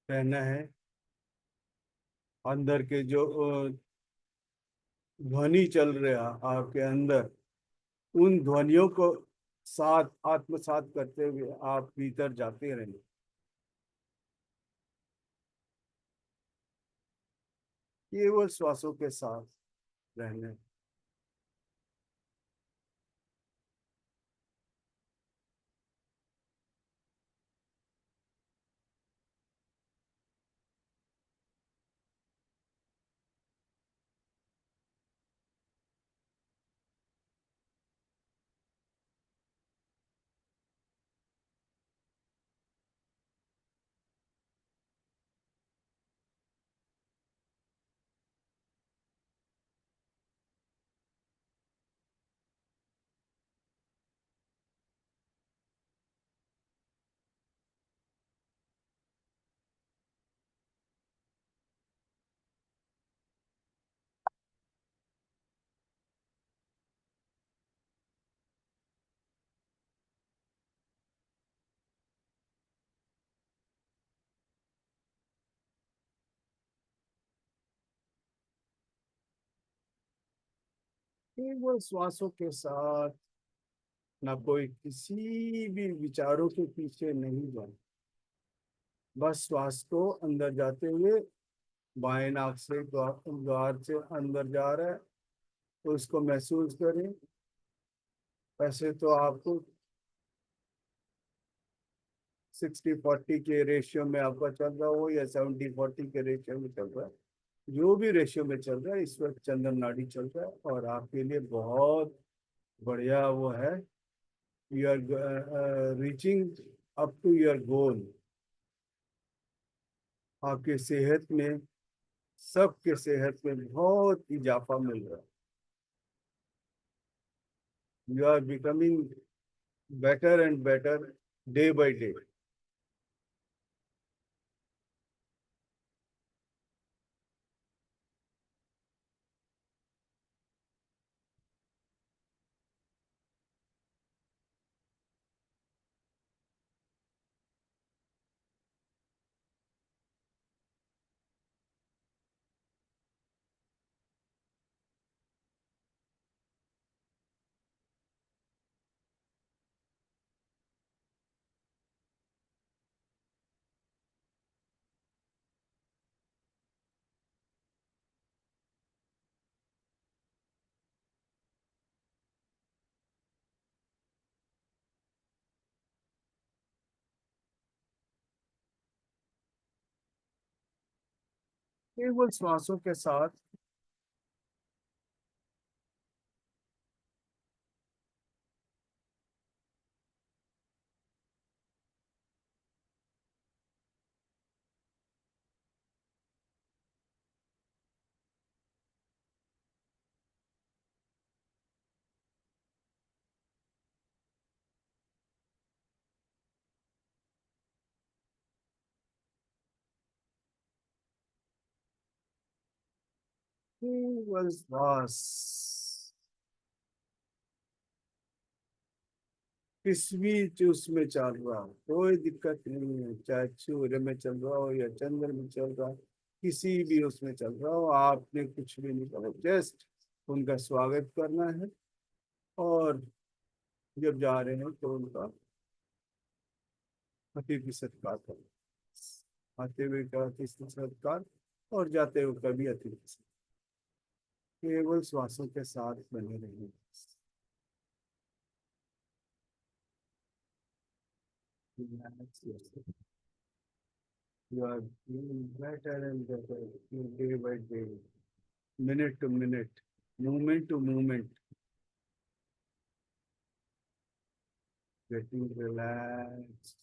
रहना है। अंदर के जो ध्वनि चल रहा आपके अंदर, उन ध्वनियों को साथ आत्मसात करते हुए आप भीतर जाते रहेंगे। केवल श्वासों के साथ रहना है। केवल श्वासों के साथ, ना कोई किसी भी विचारों के पीछे नहीं जाए। बस श्वास को अंदर जाते हुए बाएं नाक से द्वार से अंदर जा रहा है, तो उसको महसूस करें। वैसे तो आपको 60-40 के रेशियो में आपका चल रहा हो या 70-40 के रेशियो में चल रहा है, जो भी रेशियो में चल रहा है इस वक्त चंद्र नाड़ी चल रहा है और आपके लिए बहुत बढ़िया वो है। You are reaching up to your goal. आपके सेहत में, सबके सेहत में बहुत इजाफा मिल रहा है। You are becoming better and better day by day. केवल श्वासों के साथ केवल श्वास किस भी चूस में चल रहा हो कोई दिक्कत नहीं है, चाहे सूर्य में चल रहा हो या चंद्र में चल रहा हो, किसी भी उसमें चल रहा हो, आपने कुछ भी नहीं करा, जस्ट उनका स्वागत करना है। और जब जा रहे हैं तो उनका अतिथि सत्कार करना, आते हुए का अतिथि सत्कार और जाते हुए का भी अतिथि सत्कार। केवल श्वासों के साथ बने रहिए। Relax yourself. You are feeling better and better day by day, minute to minute, moment to moment, getting relaxed.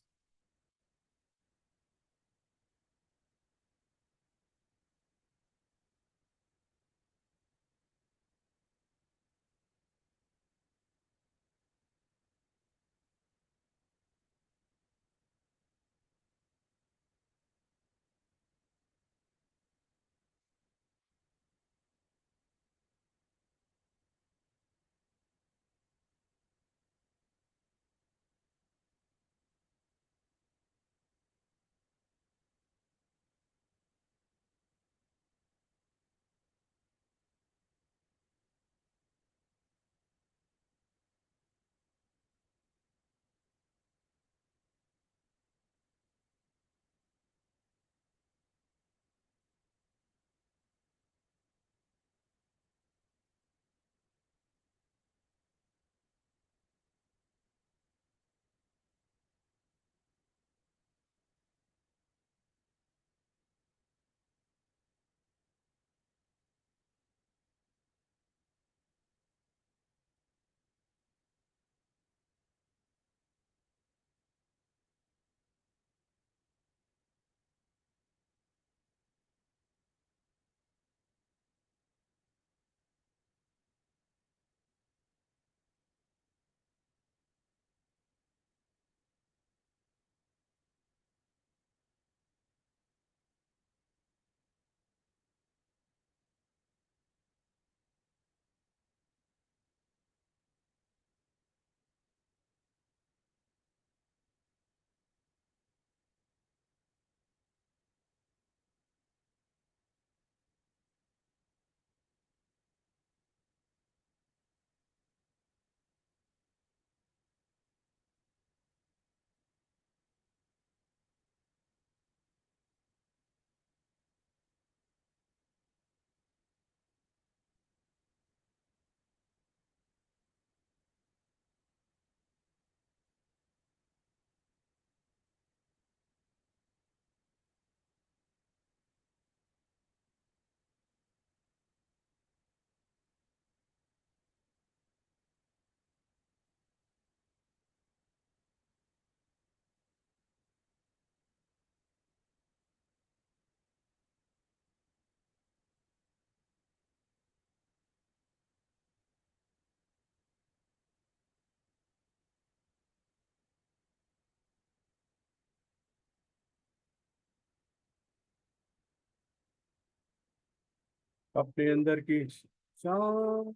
अपने अंदर की शांत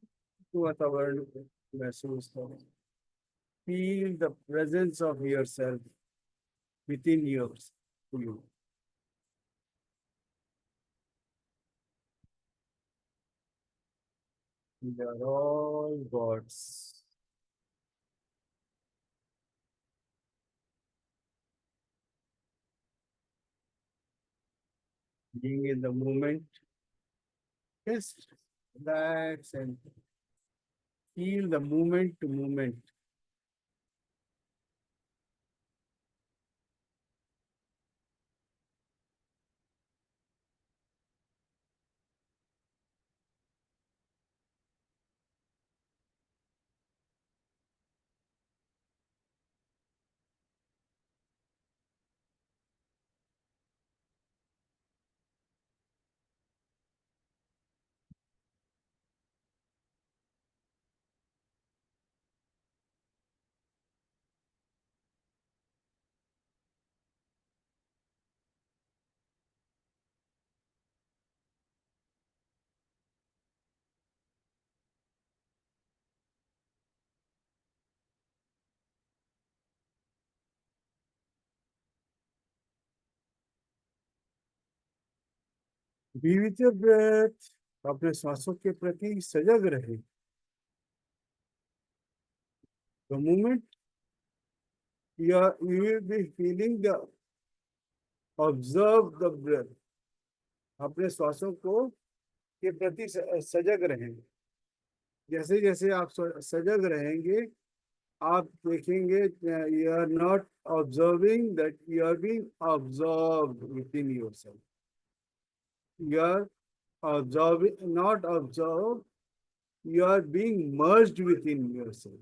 वातावरण को महसूस करो। Feel the presence of yourself with in you. We are all gods. Being in the moment, just relax and feel the moment to moment. Be with your breath. अपने सांसों के प्रति सजग रहे। The moment you will be feeling the observe the breath. अपने श्वासों को के प्रति सजग रहें। जैसे जैसे आप सजग रहेंगे, आप देखेंगे you are not observing that you are being observed within yourself. You are observing, not observed, you are being merged within yourself.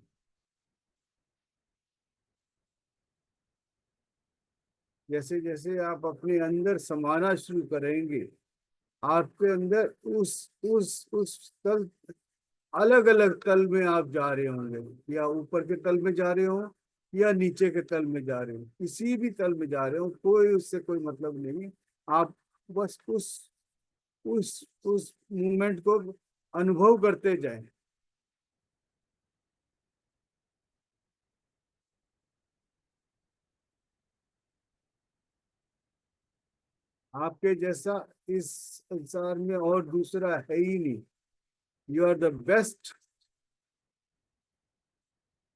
जैसे जैसे आप अपने अंदर समाना शुरू करेंगे, आपके अंदर उस तल, अलग अलग तल में आप जा रहे होंगे, या ऊपर के तल में जा रहे हो या नीचे के तल में जा रहे हो, किसी भी तल में जा रहे हो, कोई उससे कोई मतलब नहीं। आप बस उस मूवमेंट को अनुभव करते जाएं। आपके जैसा इस संसार में और दूसरा है ही नहीं। You are the best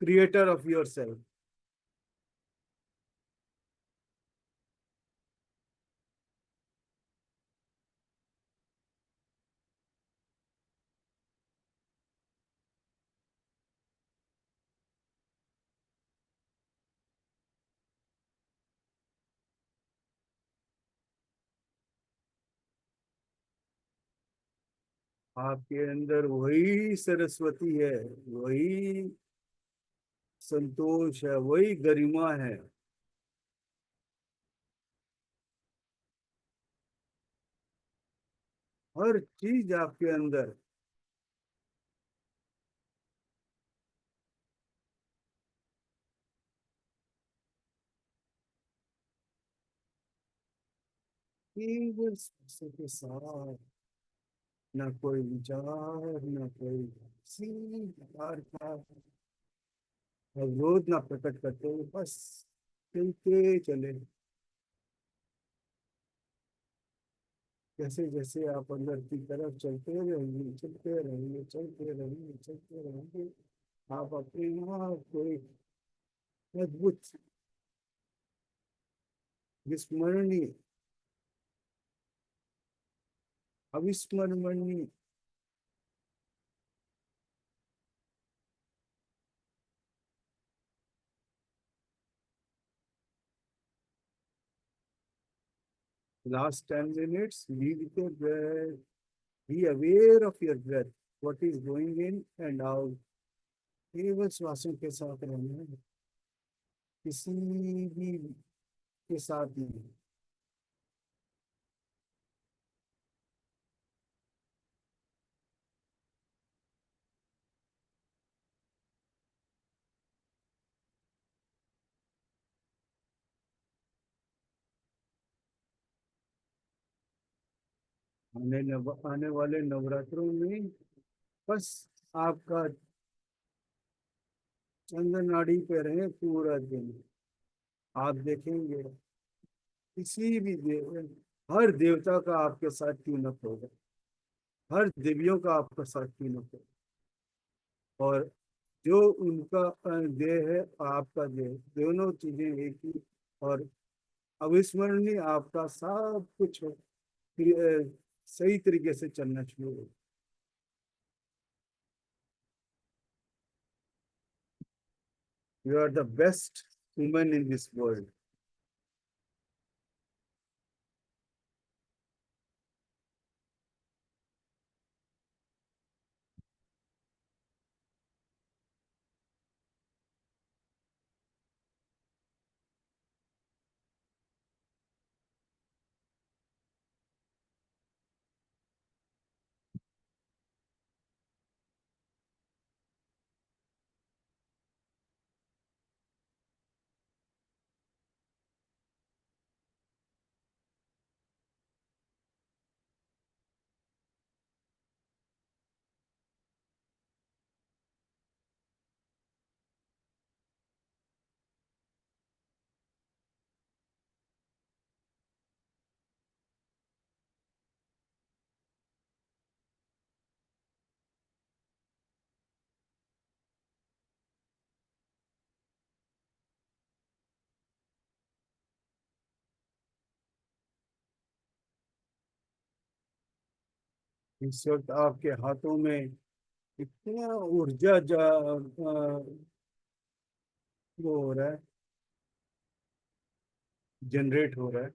creator of yourself. आपके अंदर वही सरस्वती है, वही संतोष है, वही गरिमा है। हर चीज आपके अंदर। केवल स्पर्श के साथ, न कोई विचार, न कोई किसी प्रकार का अवरोध न प्रकट करते हुए, बस चलते चले। जैसे जैसे आप अंदर की तरफ चलते रहेंगे, चलते रहेंगे, चलते रहेंगे, चलते रहेंगे, आप अपने आप को एक अद्भुत, विस्मरणीय, अविस्मरणीय last 10 minutes, be with your breath, be aware of your breath, what is going in and out। केवल श्वासों के साथ रहना है, किसी भी के साथ नहीं। आने वाले नवरात्रों में बस आपका चंद्र नाड़ी पे रहे पूरा दिन, आप देखेंगे किसी भी हर देवता का आपके साथ ट्यून अप होगा, हर देवियों का आपका साथ ट्यून अप होगा। और जो उनका देह है, आपका देह, दोनों चीजें एक ही, और अविस्मरणीय आपका सब कुछ सही तरीके से चलना शुरू हो। You are the best human in this world. इस वक्त आपके हाथों में इतना ऊर्जा वो हो रहा है, जनरेट हो रहा है।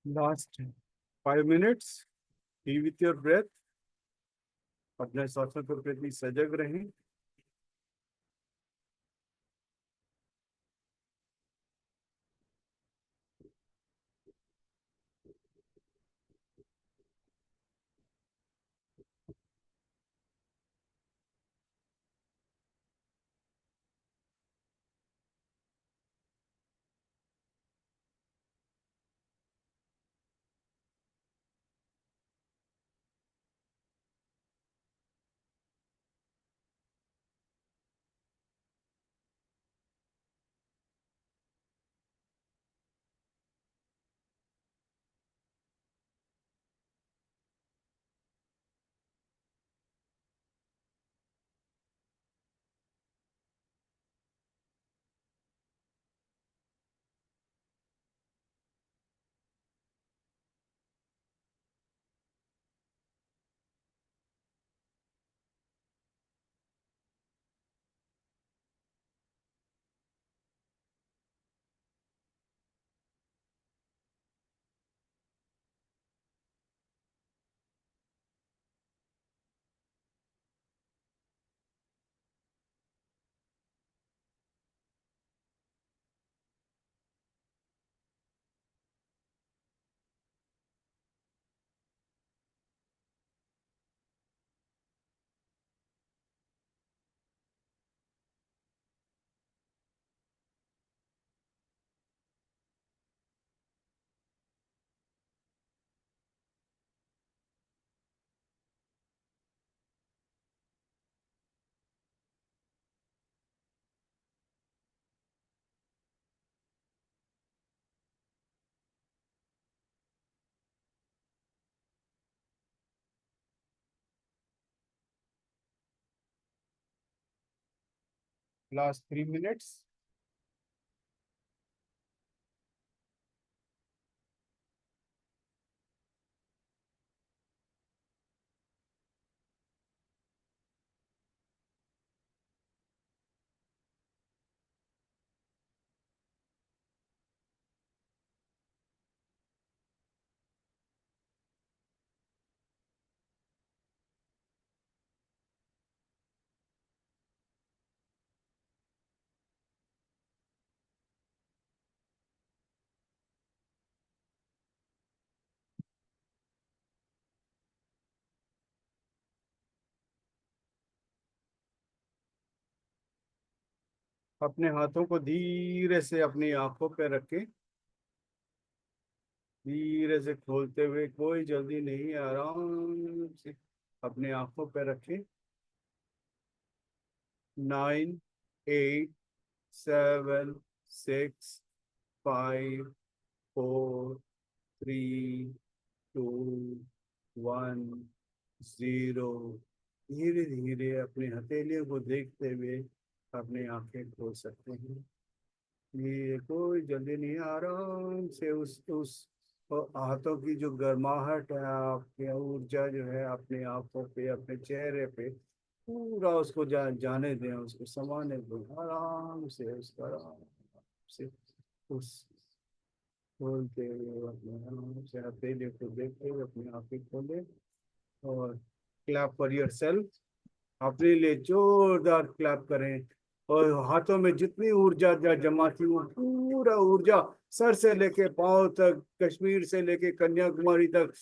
Last 5 minutes, be with your breath. अपने सांसों के प्रति सजग रहें। Last 3 minutes. अपने हाथों को धीरे से अपनी आंखों पे रखें, धीरे से खोलते हुए, कोई जल्दी नहीं, आराम से अपने आंखों पे रखें। 9, 8, 7, 6, 5, 4, 3, 2, 1, 0। धीरे धीरे अपने हथेलियों को देखते हुए अपनी आंखें खोल सकते हैं। ये कोई जल्दी नहीं, आराम से उस हाथों की जो गर्माहट है, आपकी ऊर्जा जो है अपनी आंखों पे, अपने चेहरे पे पूरा उसको जाने दें, उसको समाने दें। आराम से उसका आराम से उस खोलते हुए अपने आराम से हथेलियों को देखते हुए अपनी आंखें खोले और क्लैप फॉर योरसेल्फ। अपने लिए जोरदार क्लैप करें और हाथों में जितनी ऊर्जा जमा थी वो पूरा ऊर्जा सर से लेके पांव तक, कश्मीर से लेके कन्याकुमारी तक,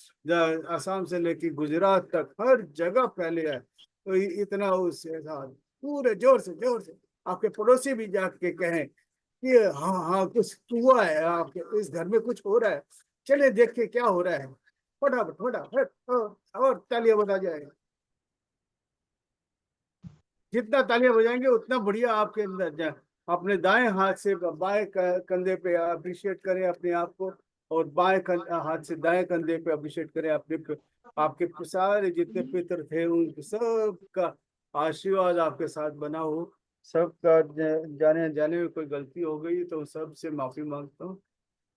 असम से लेके गुजरात तक, हर जगह फैले है। तो इतना उसके साथ पूरे जोर से आपके पड़ोसी भी जाके कहें कि हाँ हाँ कुछ हुआ है, आपके इस घर में कुछ हो रहा है, चले देख के क्या हो रहा है। फटाफट फटाफट और तालियां बजा जाएगा। जितना तालियां बजाएंगे उतना बढ़िया आपके अंदर अपने दाएं हाथ से बाएं कंधे पे अप्रिशिएट करें अपने आप को, और बाएं हाथ से दाएं कंधे पे अप्रिशिएट करें अपने आपके सारे जितने पितर थे उन सब का आशीर्वाद आपके साथ बना हो। सबका जाने जाने में कोई गलती हो गई तो सबसे माफी मांगता हूँ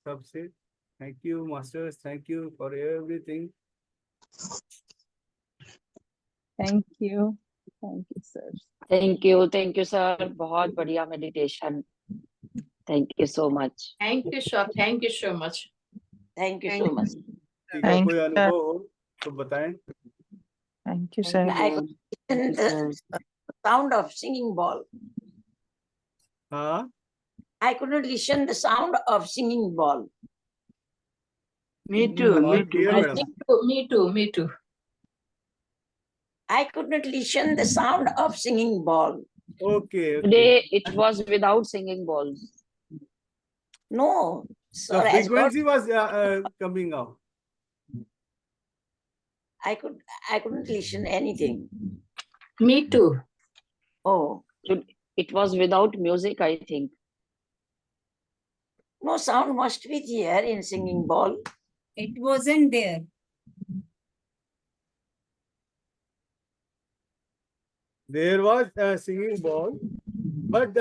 सबसे। Thank you masters, thank you for everything. Thank you sir. Thank you sir, बहुत बढ़िया meditation. Thank you so much. Thank you, sir. Thank you so much. Thank you so much. ठीक है, Thank कोई you, अनुभव हो तो बताएं। Thank you sir. I could listen the sound of singing ball. हाँ, I couldn't listen the sound of singing ball. Me too. Me बहुत too. clear, Me madam. too. Me too. Me too. I could not listen the sound of singing ball. Okay, okay. Today it was without singing balls. No, The sir, as God, frequency was coming out. I couldn't listen anything. Me too. Oh, it was without music, I think. No sound must be there in singing ball. It wasn't there. There was a singing ball, but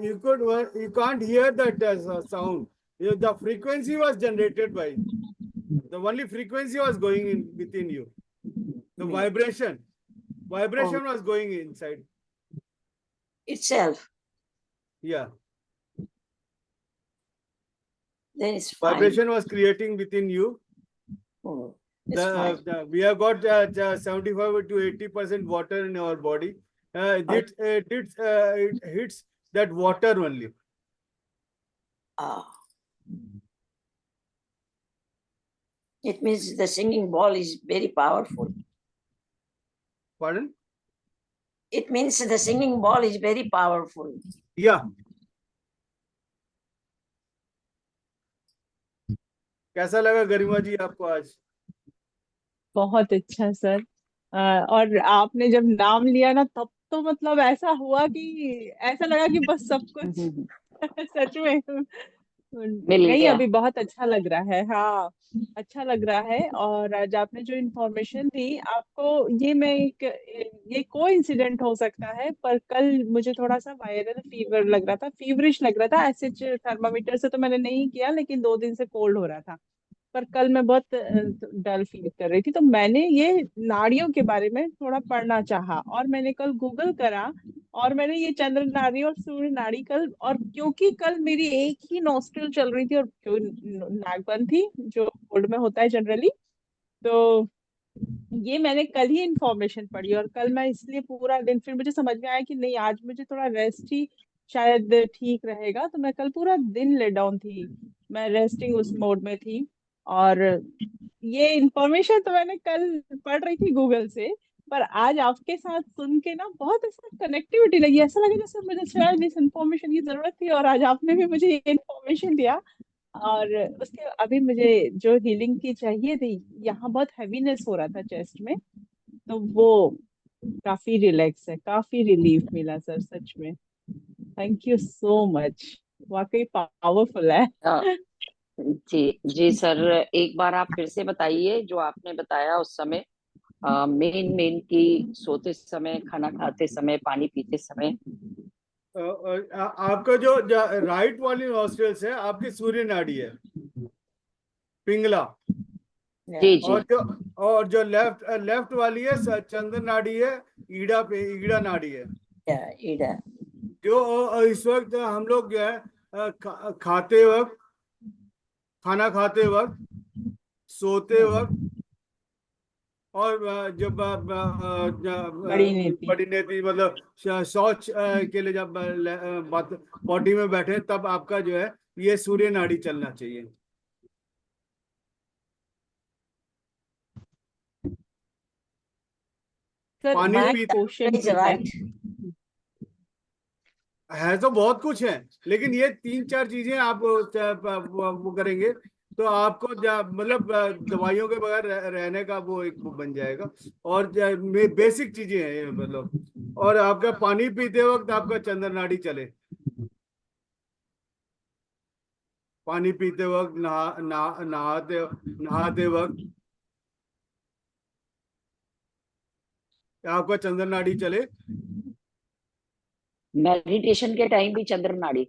you can't hear that sound. The frequency was generated by the only frequency was going in within you. The vibration was going inside. Itself. Yeah, Then it's fine. vibration was creating within you. Oh, it's fine. We have got 75 to 80% water in our body. It hits that water only. Ah. It means the singing ball is very powerful. Pardon? It means the singing ball is very powerful. Yeah. कैसा लगा गरिमा जी आपको आज? बहुत अच्छा sir. और आपने जब नाम लिया ना तब तो मतलब ऐसा हुआ कि ऐसा लगा कि बस सब कुछ सच में नहीं, गया। अभी बहुत अच्छा लग रहा है। हाँ, अच्छा लग रहा है। और आज आपने जो इन्फॉर्मेशन दी, आपको ये कोइंसिडेंट हो सकता है, पर कल मुझे थोड़ा सा वायरल फीवर लग रहा था, फीवरिश लग रहा था। एसएच थर्मामीटर से तो मैंने नहीं किया, लेकिन 2 दिन से कोल्ड हो रहा था। पर कल मैं बहुत डल फील कर रही थी, तो मैंने ये नाड़ियों के बारे में थोड़ा पढ़ना चाहा और मैंने कल गूगल करा और मैंने ये चंद्र नाड़ी और सूर्य नाड़ी कल, और क्योंकि कल मेरी एक ही नॉस्ट्रिल चल रही थी और क्यों नागबंद थी जो कोल्ड में होता है जनरली, तो ये मैंने कल ही इंफॉर्मेशन पढ़ी और कल मैं इसलिए पूरा दिन, फिर मुझे समझ में आया कि नहीं, आज मुझे थोड़ा रेस्ट ही शायद ठीक रहेगा, तो मैं कल पूरा दिन लेट डाउन थी, मैं रेस्टिंग उस मोड में थी। और ये इंफॉर्मेशन तो मैंने कल पढ़ रही थी गूगल से, पर आज आपके साथ सुन के ना बहुत ऐसा कनेक्टिविटी लगी, ऐसा लगा जैसे मुझे शायद इस इंफॉर्मेशन की जरूरत थी और आज आपने भी मुझे ये इंफॉर्मेशन दिया। और उसके अभी मुझे जो हीलिंग की चाहिए थी, यहाँ बहुत हैवीनेस हो रहा था चेस्ट में, तो वो काफी रिलैक्स है, काफी रिलीफ मिला सर, सच में। थैंक यू सो मच, वाकई पावरफुल है। जी सर, एक बार आप फिर से बताइए जो आपने बताया उस समय, मेन की सोते समय, खाना खाते समय, पानी पीते समय। आपका जो राइट वाली नॉस्ट्रिल्स है आपकी सूर्य नाड़ी है, पिंगला। जी जी। और जो लेफ्ट वाली है चंद्र नाड़ी है, ईड़ा नाड़ी है। ईड़ा। जो इस वक्त हम लोग जो है खाते वक्त, खाना खाते वक्त, सोते वक्त, और जब बड़ी नेति मतलब शौच के लिए जब पॉटी में बैठे, तब आपका जो है ये सूर्य नाड़ी चलना चाहिए। पानी है तो बहुत कुछ है, लेकिन ये 3-4 चीजें आप वो करेंगे तो आपको मतलब दवाइयों के बगैर रहने का वो एक बन जाएगा। और बेसिक चीजें हैं ये मतलब। और आपका पानी पीते वक्त आपका चंद्र नाड़ी चले, पानी पीते वक्त, नहाते वक्त आपका चंद्र नाड़ी चले। मेडिटेशन के टाइम भी चंद्र नाड़ी?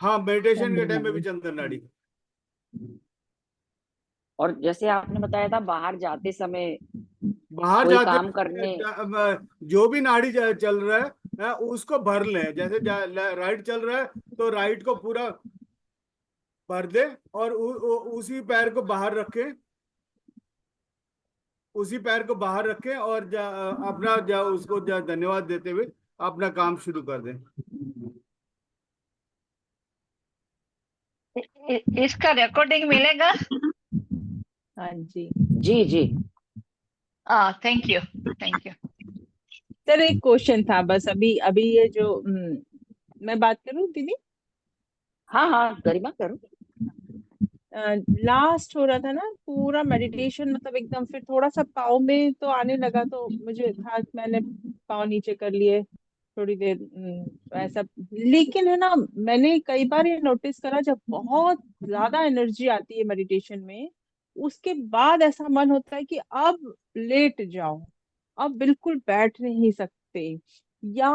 हाँ, मेडिटेशन के टाइम में भी चंद्र चंद्र नाड़ी। और जैसे आपने बताया था बाहर जाते समय बाहर कोई जाते काम करने, जो भी नाड़ी चल रहा है उसको भर लें। जैसे राइट चल रहा है तो राइट को पूरा भर दे और उसी पैर को बाहर रखें, उसी पैर को बाहर रखें और उसको धन्यवाद देते हुए अपना काम शुरू कर दें। इसका रिकॉर्डिंग मिलेगा? हाँ जी। जी जी। Thank you, thank you. Sir एक क्वेश्चन था बस, अभी अभी ये जो मैं बात करूं दीदी? हाँ हाँ गरिमा करो। लास्ट हो रहा था ना पूरा मेडिटेशन, मतलब एकदम, फिर थोड़ा सा पाँव में तो आने लगा, तो मुझे था कि मैंने पाँव नीचे कर लिए थोड़ी देर, ऐसा। लेकिन है ना, मैंने कई बार ये नोटिस करा, जब बहुत ज्यादा एनर्जी आती है मेडिटेशन में, उसके बाद ऐसा मन होता है कि अब लेट जाओ, अब बिल्कुल बैठ नहीं सकते, या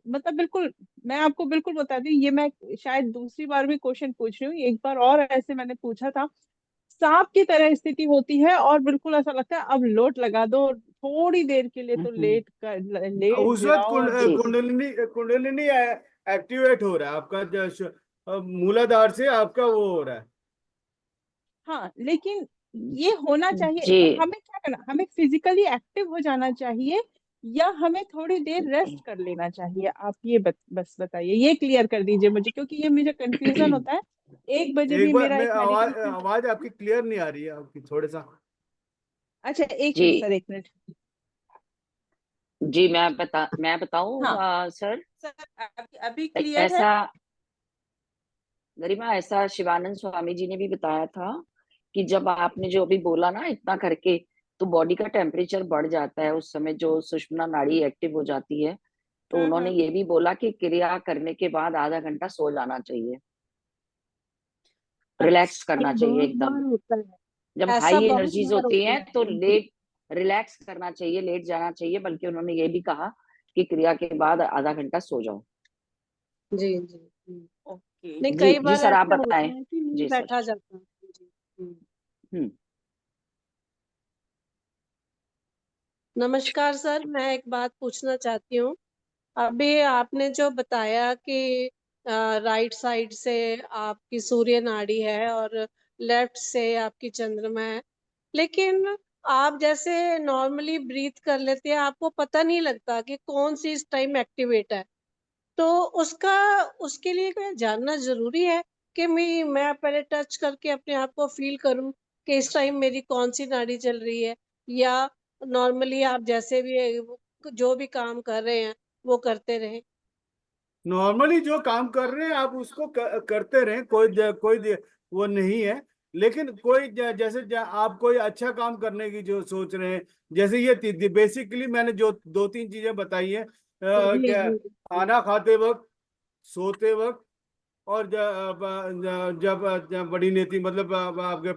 मतलब बिल्कुल। मैं आपको बिल्कुल बता दूं, ये मैं शायद दूसरी बार भी क्वेश्चन पूछ रही हूँ, एक बार और ऐसे मैंने पूछा था, सांप की तरह स्थिति होती है और बिल्कुल ऐसा लगता है अब लोट लगा दो, थोड़ी देर के लिए तो लेट उस वक्त जाओ और जी कुंडलिनी कुंडलिनी एक्टिवेट हो रहा है आपका, मूलाधार से आपका वो हो रहा है। हाँ, लेकिन ये होना चाहिए जी। तो हमें क्या करना, हमें फिजिकली एक्टिव हो जाना चाहिए या हमें थोड़ी देर रेस्ट कर लेना चाहिए? आप ये बस बताइए, ये क्लियर कर दीजिए मुझे, क्योंकि ये मुझे कंफ्यूजन होता है। 1 बजे एक भी बार मेरा मैं एक आवाज मेडिटेशन। आवाज आपकी क्लियर नहीं आ रही है, आपकी थोड़ा सा। अच्छा, एक जी मिनट सर, एक मिनट। जी। मैं बताऊं हाँ सर? सर, अभी क्लियर है? ऐसा गरिमा, ऐसा शिवानंद स्वामी जी ने भी बताया था कि जब आपने जो अभी बोला ना इतना करके, तो बॉडी का टेम्परेचर बढ़ जाता है उस समय, जो सुषुम्ना नाड़ी एक्टिव हो जाती है। तो उन्होंने ये भी बोला कि क्रिया करने के बाद आधा घंटा सो जाना चाहिए, रिलैक्स ये करना चाहिए बहुत एकदम। बार होता है, जब ऐसा हाई बहुत एनर्जीज बार होती होता हैं है। तो लेट रिलैक्स करना चाहिए, लेट जाना चाहिए। बल्कि उन्होंने ये भी कहा कि क्रिया के बाद आधा घंटा सो जाओ। जी जी। ओके। नहीं, जी कई जी बार सर, आप ऐसा होता बताएं। है कि नहीं जी सर। बैठा जाता। जी। हम्म। नमस्कार सर, मैं एक बात पूछना चाहती हूँ। अभी आपने जो बताया कि राइट साइड से आपकी सूर्य नाड़ी है और लेफ्ट से आपकी चंद्रमा है, लेकिन आप जैसे नॉर्मली ब्रीथ कर लेते हैं, आपको पता नहीं लगता कि कौन सी इस टाइम एक्टिवेट है। तो उसके लिए क्या जानना जरूरी है कि मैं पहले टच करके अपने आप को फील करूं कि इस टाइम मेरी कौन सी नाड़ी चल रही है, या नॉर्मली आप जैसे भी जो भी काम कर रहे हैं वो करते रहें? नॉर्मली जो काम कर रहे हैं आप उसको करते रहें, कोई वो नहीं है। लेकिन कोई जैसे आप कोई अच्छा काम करने की जो सोच रहे हैं, जैसे ये बेसिकली मैंने जो 2-3 चीजें बताई है, जी क्या जी। खाना खाते वक्त, सोते वक्त, और जब बड़ी नीति मतलब आपके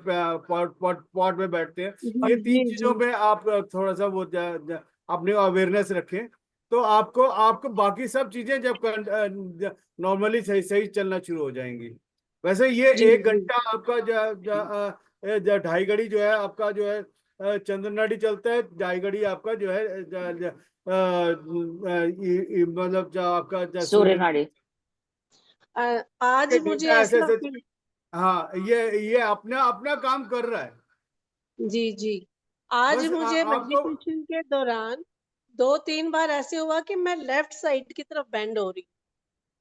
पॉट में बैठते हैं, ये जी 3 जी चीजों पे आप थोड़ा सा वो अपने अवेयरनेस रखें, तो आपको आपको बाकी सब चीजें जब नॉर्मली सही सही चलना शुरू हो जाएंगी। वैसे ये जी 1 घंटा आपका 2.5 घड़ी जो है आपका जो है चंद्र नाड़ी चलता है, 2.5 घड़ी आपका जो है मतलब जो आपका सूर्य सूर्य नाड़ी। आज के मुझे डेटा ऐसे ऐसा ऐसे। हाँ, ये अपना अपना काम कर रहा है। जी जी। आज बस मुझे आपको मेडिटेशन के दौरान 2-3 बार ऐसे हुआ कि मैं लेफ्ट साइड की तरफ बेंड हो रही,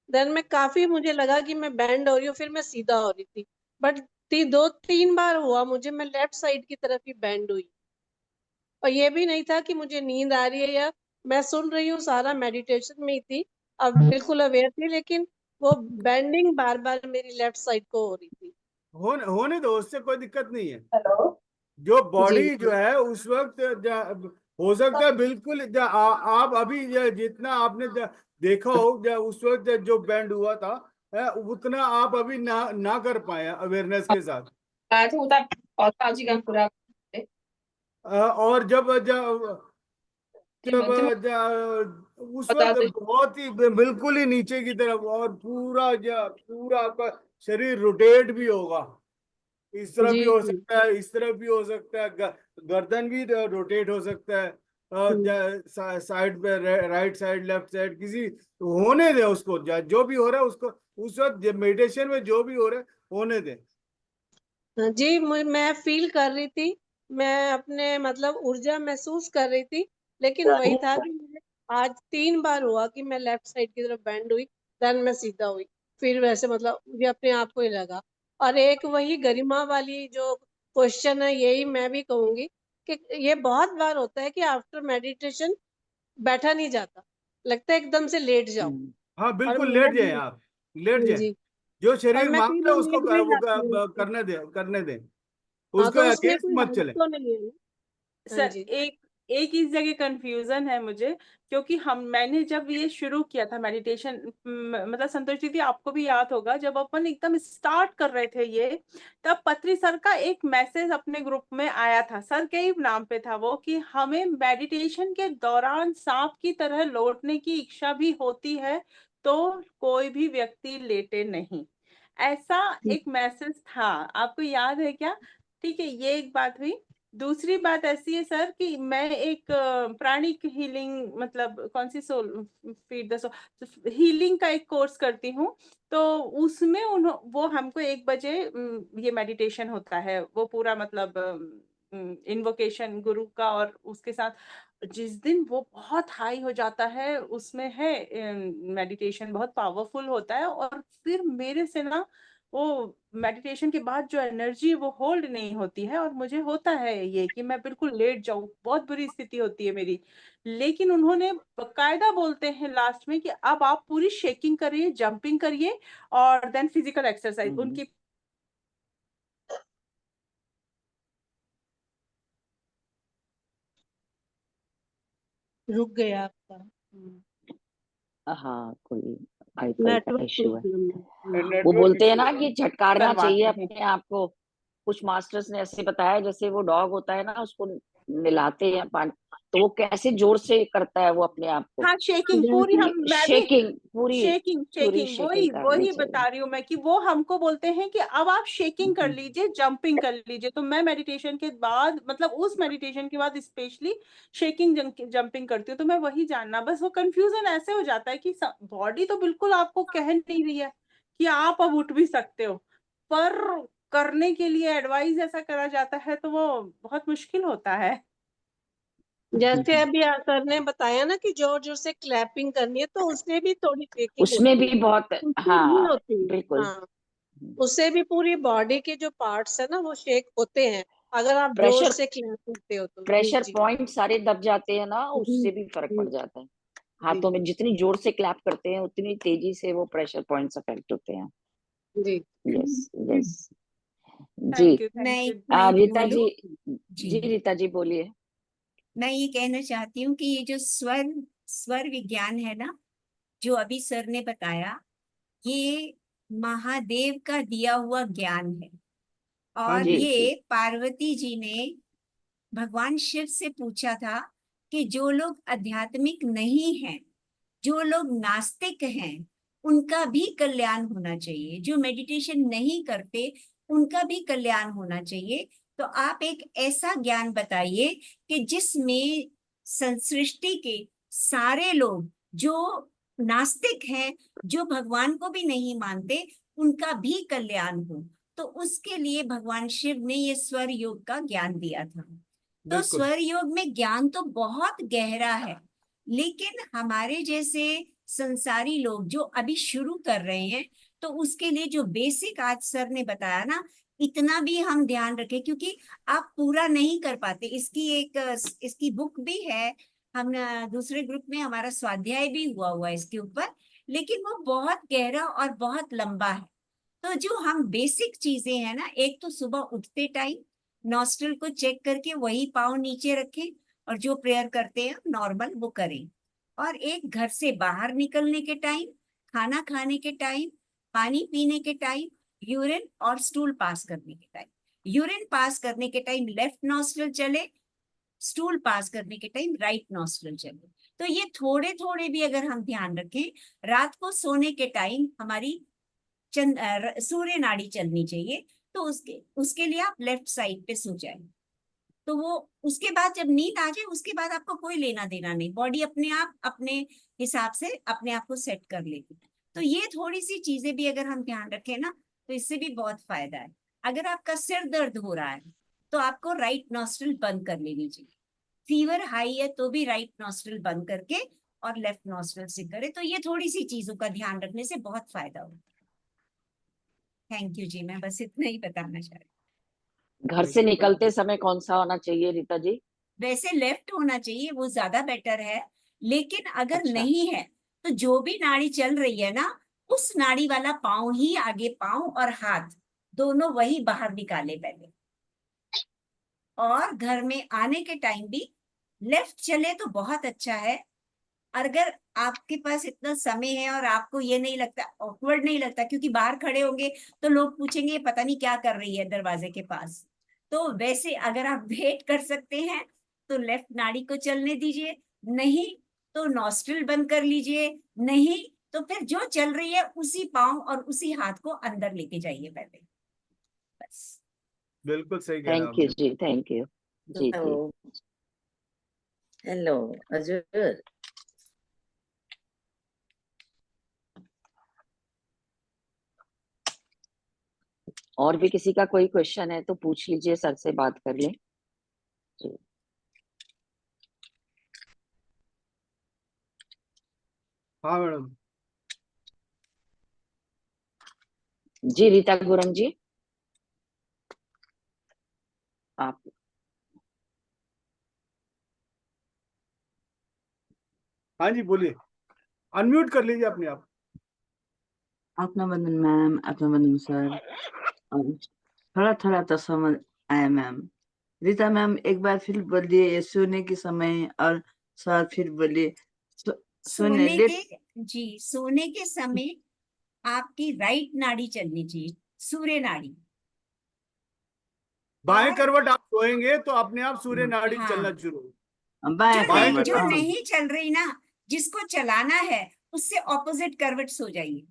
देन में काफी मुझे लगा कि मैं बेंड हो रही हूँ, फिर मैं सीधा हो रही थी, बट 2-3 बार हुआ मुझे, मैं लेफ्ट साइड की तरफ ही बेंड हुई। और ये भी नहीं था कि मुझे नींद आ रही है या मैं सुन रही हूँ, सारा मेडिटेशन में ही थी, अब बिल्कुल अवेयर थी, लेकिन वो बेंडिंग बार बार मेरी लेफ्ट साइड को हो रही थी। होने दो, उससे कोई दिक्कत नहीं है। हेलो। जो जी बॉडी जो है उस वक्त हो सकता है बिल्कुल आप अभी जितना आपने देखा हो, उस वक्त जो बैंड हुआ था उतना आप अभी ना कर पाए अवेयरनेस के साथ। और जब उस वक्त बहुत ही बिल्कुल ही नीचे की तरफ, और पूरा आपका शरीर रोटेट भी होगा, इस तरह भी जी हो जी सकता है, इस तरह भी हो सकता है, गर्दन भी रोटेट हो सकता है, साइड पे, राइट साइड, लेफ्ट साइड, किसी होने दे उसको, जो भी हो रहा है उसको उस वक्त मेडिटेशन में जो भी हो रहा है होने दे। जी, मैं फील कर रही थी, मैं अपने मतलब ऊर्जा महसूस कर रही थी, लेकिन वही था कि मुझे आज 3 बार हुआ कि मैं लेफ्ट साइड की तरफ बेंड हुई, देन मैं सीधा हुई, फिर वैसे मतलब मुझे अपने आप को ही लगा। और एक वही गरिमा वाली जो क्वेश्चन है, यही मैं भी कहूंगी कि ये बहुत बार होता है कि आफ्टर मेडिटेशन बैठा नहीं जाता, लगता है एकदम से लेट जाओ। हाँ, और बिल्कुल मैं लेट जाए आप, लेट जाए, जी, जो और शरीर मैं मांग कई रहा बार है उसको लेट भी जाती हूँ। करने दे, हाँ, उसको तो उसमें अगेंस्ट कोई मत हर्ज चले। तो नहीं है ना? हाँ सर जी। एक इस जगह कंफ्यूजन है मुझे, क्योंकि मैंने जब ये शुरू किया था मेडिटेशन, मतलब संतोष दीदी आपको भी याद होगा, जब अपन एकदम स्टार्ट कर रहे थे ये, तब पत्री सर का एक मैसेज अपने ग्रुप में आया था, सर के ही नाम पे था वो, कि हमें मेडिटेशन के दौरान सांप की तरह लौटने की इच्छा भी होती है तो कोई भी व्यक्ति लेटे नहीं, ऐसा एक मैसेज था, आपको याद है क्या? ठीक है, ये एक बात हुई। दूसरी बात ऐसी है सर कि मैं एक प्राणिक हीलिंग, मतलब कौन सी soul feed the soul healing का एक कोर्स करती हूँ, तो उसमें वो हमको 1 बजे ये मेडिटेशन होता है, वो पूरा मतलब इन्वोकेशन गुरु का, और उसके साथ जिस दिन वो बहुत हाई हो जाता है, उसमें है मेडिटेशन बहुत पावरफुल होता है, और फिर मेरे से ना वो मेडिटेशन के बाद जो एनर्जी है वो होल्ड नहीं होती है, और मुझे होता है ये कि मैं बिल्कुल लेट जाऊं, बहुत बुरी स्थिति होती है मेरी। लेकिन उन्होंने बकायदा बोलते हैं लास्ट में कि अब आप पूरी शेकिंग करिए, जंपिंग करिए, और देन फिजिकल एक्सरसाइज उनकी। रुक गया आपका हाँ, कोई वाईफाई का नेटवर्क इश्यू है। प्रॉब्लम। वो नेटवर्क बोलते हैं इशू ना है। कि झटकारना चाहिए करवाते हैं। अपने आप को। कुछ मास्टर्स ने ऐसे बताया, जैसे वो डॉग होता है ना, उसको नहलाते हैं पानी, तो वो कैसे जोर से करता है वो अपने आप को, हाँ, शेकिंग पूरी, मैं भी शेकिंग पूरी शेकिंग पूरी शेकिंग शेकिंग वही करनी वही चाहिए। बता रही हूँ मैं, कि वो हमको बोलते हैं कि अब आप शेकिंग कर लीजिए, जंपिंग कर लीजिए, तो मैं मेडिटेशन के बाद, मतलब उस मेडिटेशन के बाद स्पेशली शेकिंग जंपिंग करती हूँ, तो मैं वही जानना, बस वो कंफ्यूजन ऐसे हो जाता है कि बॉडी तो बिल्कुल आपको कह नहीं रही है कि आप अब उठ भी सकते हो, पर करने के लिए एडवाइस ऐसा करा जाता है तो वो बहुत मुश्किल होता है। जैसे अभी सर ने बताया ना कि जोर जोर से क्लैपिंग करनी है, तो उससे भी थोड़ी शेकिंग उसमें होती भी है, बहुत, उससे भी हाँ होती है। बिल्कुल। हाँ, उससे भी पूरी बॉडी के जो पार्ट्स है ना वो शेक होते हैं, अगर आप जोर प्रेशर से क्लैप करते हो तो। जी प्रेशर जी पॉइंट सारे दब जाते हैं ना, जी उससे भी फर्क जी पड़ जाता है। जी हाथों में जितनी जोर से क्लैप करते हैं उतनी तेजी से वो प्रेशर पॉइंट्स अफेक्ट होते हैं। जी। यस यस जी। थैंक यू, थैंक मैं यू। मैं रीता बोलूं? जी, जी, जी रीता जी बोलिए। मैं ये कहना चाहती हूँ कि ये जो स्वर स्वर विज्ञान है ना, जो अभी सर ने बताया, ये महादेव का दिया हुआ ज्ञान है। हाँ और जी जी। जी ये पार्वती जी ने भगवान शिव से पूछा था कि जो लोग आध्यात्मिक नहीं हैं, जो लोग नास्तिक हैं, उनका भी कल्याण होना चाहिए, जो मेडिटेशन नहीं करते उनका भी कल्याण होना चाहिए। तो आप एक ऐसा ज्ञान बताइए कि जिसमें सृष्टि के सारे लोग, जो नास्तिक हैं, जो भगवान को भी नहीं मानते, उनका भी कल्याण हो। तो उसके लिए भगवान शिव ने ये स्वर योग का ज्ञान दिया था। तो बिल्कुल। स्वर योग में ज्ञान तो बहुत गहरा है, लेकिन हमारे जैसे संसारी लोग जो अभी शुरू कर रहे हैं, तो उसके लिए जो बेसिक आज सर ने बताया ना, इतना भी हम ध्यान रखें, क्योंकि आप पूरा नहीं कर पाते। इसकी बुक भी है, हम दूसरे ग्रुप में हमारा स्वाध्याय भी हुआ है इसके ऊपर, लेकिन वो बहुत गहरा और बहुत लंबा है। तो जो हम बेसिक चीजें हैं ना, एक तो सुबह उठते टाइम नॉस्ट्रल को चेक करके वही पाँव नीचे रखें, और जो प्रेयर करते हैं नॉर्मल वो करें। और एक घर से बाहर निकलने के टाइम, खाना खाने के टाइम, पानी पीने के टाइम, यूरिन और स्टूल पास करने के टाइम। यूरिन पास करने के टाइम लेफ्ट नॉस्ट्रल चले, स्टूल पास करने के टाइम राइट नॉस्ट्रल चले। तो ये थोड़े थोड़े भी अगर हम ध्यान रखें, रात को सोने के टाइम हमारी सूर्य नाड़ी चलनी चाहिए। तो उसके लिए आप लेफ्ट साइड पे सो जाए। तो वो उसके बाद जब नींद आ जाए, उसके बाद आपको कोई लेना देना नहीं, बॉडी अपने आप अपने हिसाब से अपने आप को सेट कर लेगी। तो ये थोड़ी सी चीजें भी अगर हम ध्यान रखें ना, तो इससे भी बहुत फायदा है। अगर आपका सिर दर्द हो रहा है तो आपको राइट नॉस्ट्रल बंद कर लेनी चाहिए। फीवर हाई है तो भी राइट नॉस्ट्रल बंद करके और लेफ्ट नॉस्ट्रल से करे। तो ये थोड़ी सी चीजों का ध्यान रखने से बहुत फायदा होगा। थैंक यू जी, मैं बस इतना ही बताना चाह रही हूँ। घर से निकलते समय कौन सा होना चाहिए रीता जी? वैसे लेफ्ट होना चाहिए, वो ज्यादा बेटर है। लेकिन अगर अच्छा। नहीं है तो जो भी नाड़ी चल रही है ना, उस नाड़ी वाला पाँव ही आगे, पाँव और हाथ दोनों वही बाहर निकाले पहले। और घर में आने के टाइम भी लेफ्ट चले तो बहुत अच्छा है। अगर आपके पास इतना समय है और आपको ये नहीं लगता, ऑकवर्ड नहीं लगता, क्योंकि बाहर खड़े होंगे तो लोग पूछेंगे ये पता नहीं क्या कर रही है दरवाजे के पास। तो वैसे अगर आप वेट कर सकते हैं तो लेफ्ट नाड़ी को चलने दीजिए, नहीं तो नॉस्ट्रिल बंद कर लीजिए, नहीं तो फिर जो चल रही है उसी पाँव और उसी हाथ को अंदर लेके जाइए पहले, बस। बिल्कुल सही कह रहे थैंक यू आप। जी, थैंक यू जी जी। हेलो हेलो हजुर। और भी किसी का कोई क्वेश्चन है तो पूछ लीजिए, सर से बात कर लें जी। हाँ मैडम। जी रीता गुरंग जी, आप। हाँ जी बोलिए, अनम्यूट कर लीजिए अपने आप। आत्मबंधन मैम, आत्मबंधन सर। थोड़ा थोड़ा तो समझ आया मैम। रीता मैम एक बार फिर बोलिए, ये सोने के समय और सर फिर बोलिए। सोने सोने लेट। के जी, सोने के समय आपकी राइट नाड़ी चलनी चाहिए, सूर्य नाड़ी। बाएं और करवट आप सोएंगे तो अपने आप सूर्य नाड़ी हाँ, चलना शुरू होगी। बाएं बाएं करवट। जो करवट से। नहीं चल रही ना, जिसको चलाना है उससे ऑपोजिट करवट सो जाइए,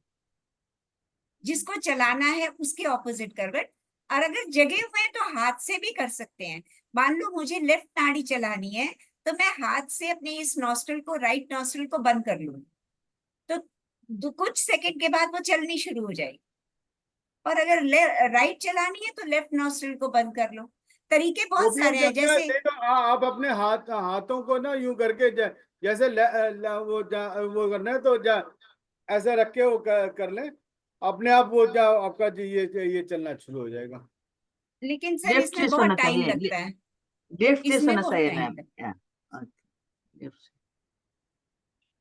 जिसको चलाना है उसके ऑपोजिट करवट। और अगर जगे हुए हैं तो हाथ से भी कर सकते हैं। मान लो मुझे लेफ्ट नाड़ी चलानी है तो मैं हाथ से अपने इस नॉस्ट्रल को, राइट नॉस्ट्रल को बंद कर लूंगी, तो कुछ सेकंड के बाद वो चलनी शुरू हो जाएगी। और अगर राइट चलानी है तो लेफ्ट नॉस्ट्रल को बंद कर लो। तरीके वो बहुत भी हो सारे हैं, सकता है, जैसे नहीं तो आप अपने हाथों को ना यूं करके जैसे वो करना है तो ऐसा रख के वो कर लें, अपने आप वो आपका ये चलना शुरू हो जाएगा। लेकिन सर लेफ्ट इसमें से बहुत सोना टाइम चाहिए, लगता है, लेफ्ट से इसमें सोना बहुत चाहिए टाइम मैम। लगता है। लेफ्ट से।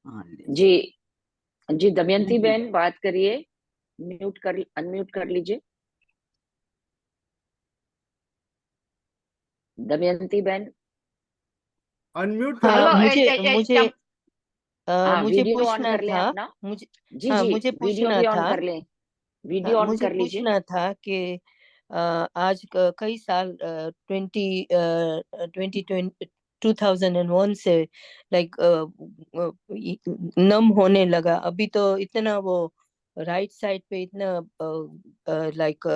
हाँ लेफ्ट। जी जी, दमयंती जी। बहन बात करिए, अनम्यूट कर लीजिए। दमयंती बहन। अनम्यूट हाँ, करना। मुझे वीडियो ऑन पूछना कर लें था। अपना। मुझे जी हाँ जी, मुझे वीडियो पूछना भी ऑन था। कर लें, वीडियो ऑन मुझे कर लीजिए। पूछना था कि आज कई साल 2001 से लाइक नम होने लगा। अभी तो इतना वो राइट साइड पे इतना लाइक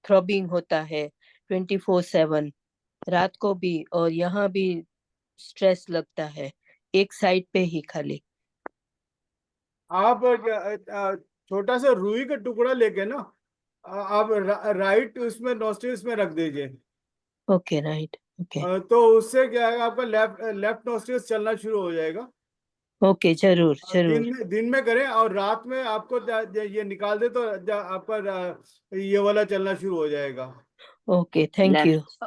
थ्रॉबिंग होता है 24/7, रात को भी और यहाँ भी स्ट्रेस लगता है, एक साइड पे ही खाली। आप छोटा सा रुई का टुकड़ा लेके ना, आप राइट उसमें नॉस्ट्रिल्स में रख दीजिए। ओके राइट, ओके तो उससे क्या है, आपका लेफ्ट लेफ्ट नॉस्ट्रिल्स चलना शुरू हो जाएगा। ओके, जरूर जरूर। दिन में करें और रात में आपको ये निकाल दे तो आपका ये वाला चलना शुरू हो जाएगा। Okay, thank you. Left.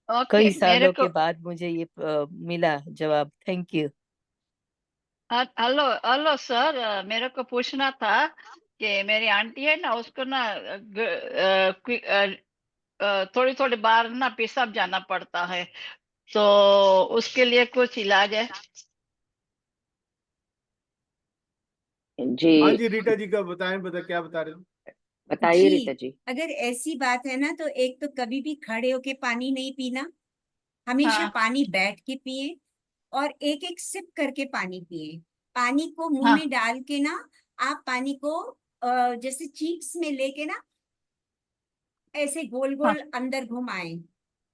Okay कई मेरे सालों को के बाद मुझे ये मिला जवाब, thank you. Hello hello sir, मेरे को पूछना था कि मेरी आंटी है ना, उसको ना थोड़ी थोड़ी बार ना पेशाब जाना पड़ता है, तो उसके लिए कुछ इलाज है? हाँ जी जी रीटा जी का बताएं, क्या बता रहे हो? बताइए जी, रीता जी। अगर ऐसी बात है ना, तो एक तो कभी भी खड़े होके पानी नहीं पीना, हमेशा हाँ पानी बैठ के पिए, और एक एक सिप करके पानी पिए। पानी को मुंह हाँ में डाल के ना, आप पानी को जैसे चीक्स में लेके ना ऐसे गोल हाँ। गोल अंदर घुमाएं,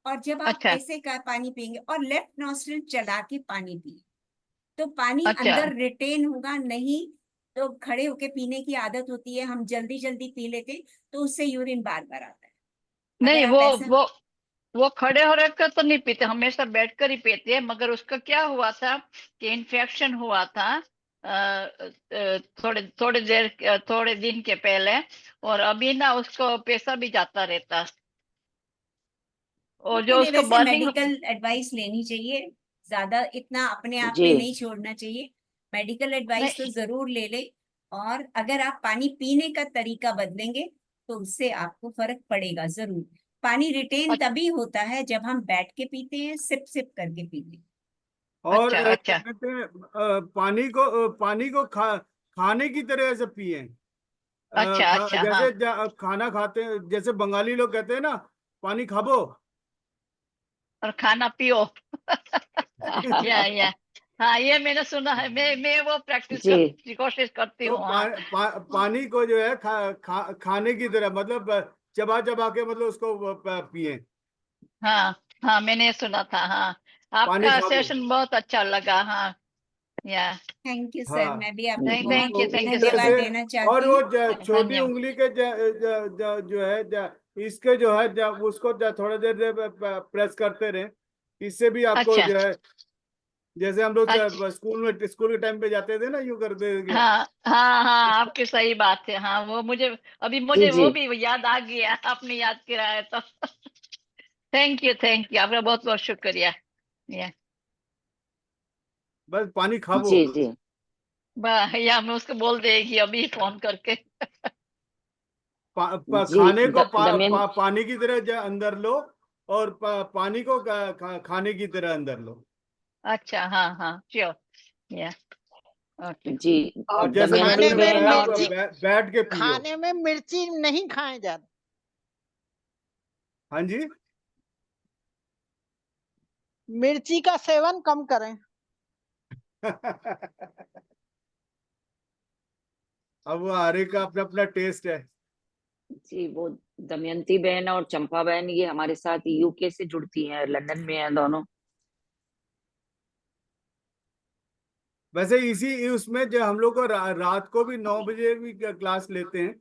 और जब आप अच्छा ऐसे का पानी पिएंगे और लेफ्ट नॉस्ट्रिल चला के पानी पिए, तो पानी अच्छा। अंदर रिटेन होगा। नहीं तो खड़े होके पीने की आदत होती है, हम जल्दी जल्दी पी लेते हैं, तो उससे यूरिन बार बार आता है। नहीं, अगर आप ऐसा वो खड़े हो रख कर तो नहीं पीते, हमेशा बैठकर ही पीते हैं। मगर उसका क्या हुआ था कि इन्फेक्शन हुआ था थोड़े दिन के पहले, और अभी ना उसको पैसा भी जाता रहता, और उसके जो लिए उसका वैसे बर्निंग। मेडिकल एडवाइस लेनी चाहिए। ज्यादा इतना अपने आप जी पे नहीं छोड़ना चाहिए, मेडिकल एडवाइस तो नहीं जरूर ले ले। और अगर आप पानी पीने का तरीका बदलेंगे, तो उससे आपको फर्क पड़ेगा जरूर। पानी रिटेन तभी होता है जब हम बैठ के पीते हैं, सिप सिप करके पीते हैं। और अच्छा क्या अच्छा कहते हैं, पानी को खाने की तरह से पिए। अच्छा अच्छा। हाँ, जैसे खाना खाते हैं, जैसे बंगाली लोग कहते हैं ना, पानी खाबो। और खाना पियो। या हाँ, ये मैंने सुना है। मैं वो प्रैक्टिस जी की कोशिश करती तो हूँ। हाँ पानी को जो है खाने की तरह, मतलब चबा चबा के, मतलब उसको पिए। हाँ हाँ, मैंने ये सुना था। हाँ, पानी आपका खाबो। सेशन बहुत अच्छा लगा। हाँ या थैंक यू सर, हाँ, मैं भी आपको बहुत थैंक यू उस तरह सर। धन्यवाद से। देना और चाहती वो हूँ। छोटी धन्यवाद। उंगली के जो है इसके जो है उसको थोड़ा देर प्रेस करते रहे। इससे भी आपको अच्छा जो है, जैसे हम लोग अच्छा। स्कूल के टाइम पे जाते थे ना, यूं करते थे। हाँ हाँ हाँ, आपकी सही बात है। हाँ, वो मुझे अभी जी मुझे जी। वो भी याद आ गया, आपने याद कराया तो। थैंक यू, आपका बहुत बहुत शुक्रिया। या बस पानी खाबो। जी जी या मैं उसको बोल देगी अभी फोन करके। जी। खाने को दमयंत पानी की तरह अंदर लो, और पानी को खाने की तरह अंदर लो। अच्छा हाँ हाँ, श्योर। या ओके। जी। और और जैसे मैंने दमयंती खाने में बहन बताया, और मिर्ची, बैठ के पियो। खाने में मिर्ची नहीं खाए ज्यादा। हाँ जी। मिर्ची का सेवन कम करें। अब वो हर एक का अपना अपना टेस्ट है। जी, वो दमयंती बहन और चंपा बहन ये हमारे साथ यूके से जुड़ती हैं, लंदन में हैं दोनों। वैसे इसी उसमें जो हम लोग को रात को भी 9 बजे भी क्लास लेते हैं।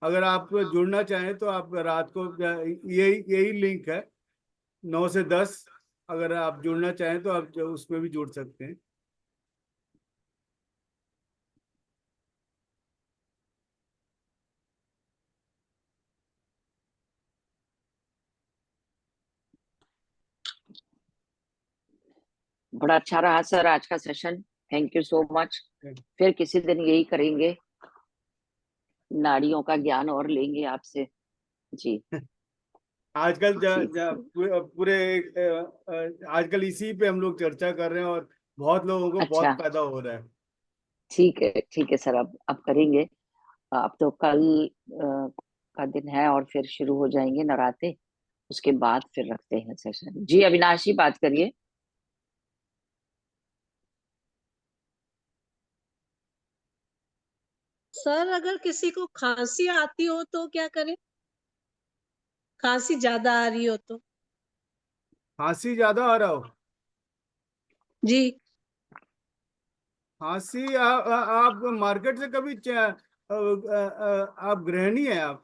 अगर आप जुड़ना चाहें तो आप रात को यही यही लिंक है, 9 से 10। अगर आप जुड़ना चाहें तो आप उसमें भी जुड़ सकते हैं। बड़ा अच्छा रहा सर आज का session, thank you so much. फिर किसी दिन यही करेंगे, नाड़ियों का ज्ञान और लेंगे आपसे। जी आजकल जी पूरे आजकल इसी पे हम लोग चर्चा कर रहे हैं, और बहुत लोगों को बहुत अच्छा, फायदा हो रहा है। ठीक है सर, अब करेंगे। अब तो कल का दिन है और फिर शुरू हो जाएंगे नवरात्रे, उसके बाद फिर रखते हैं सेशन। जी अविनाशी बात करिए। सर अगर किसी को खांसी आती हो तो क्या करें? खांसी ज्यादा आ रही हो तो? खांसी ज्यादा आ रहा हो? जी खांसी आप मार्केट से कभी आप गृहिणी हैं आप?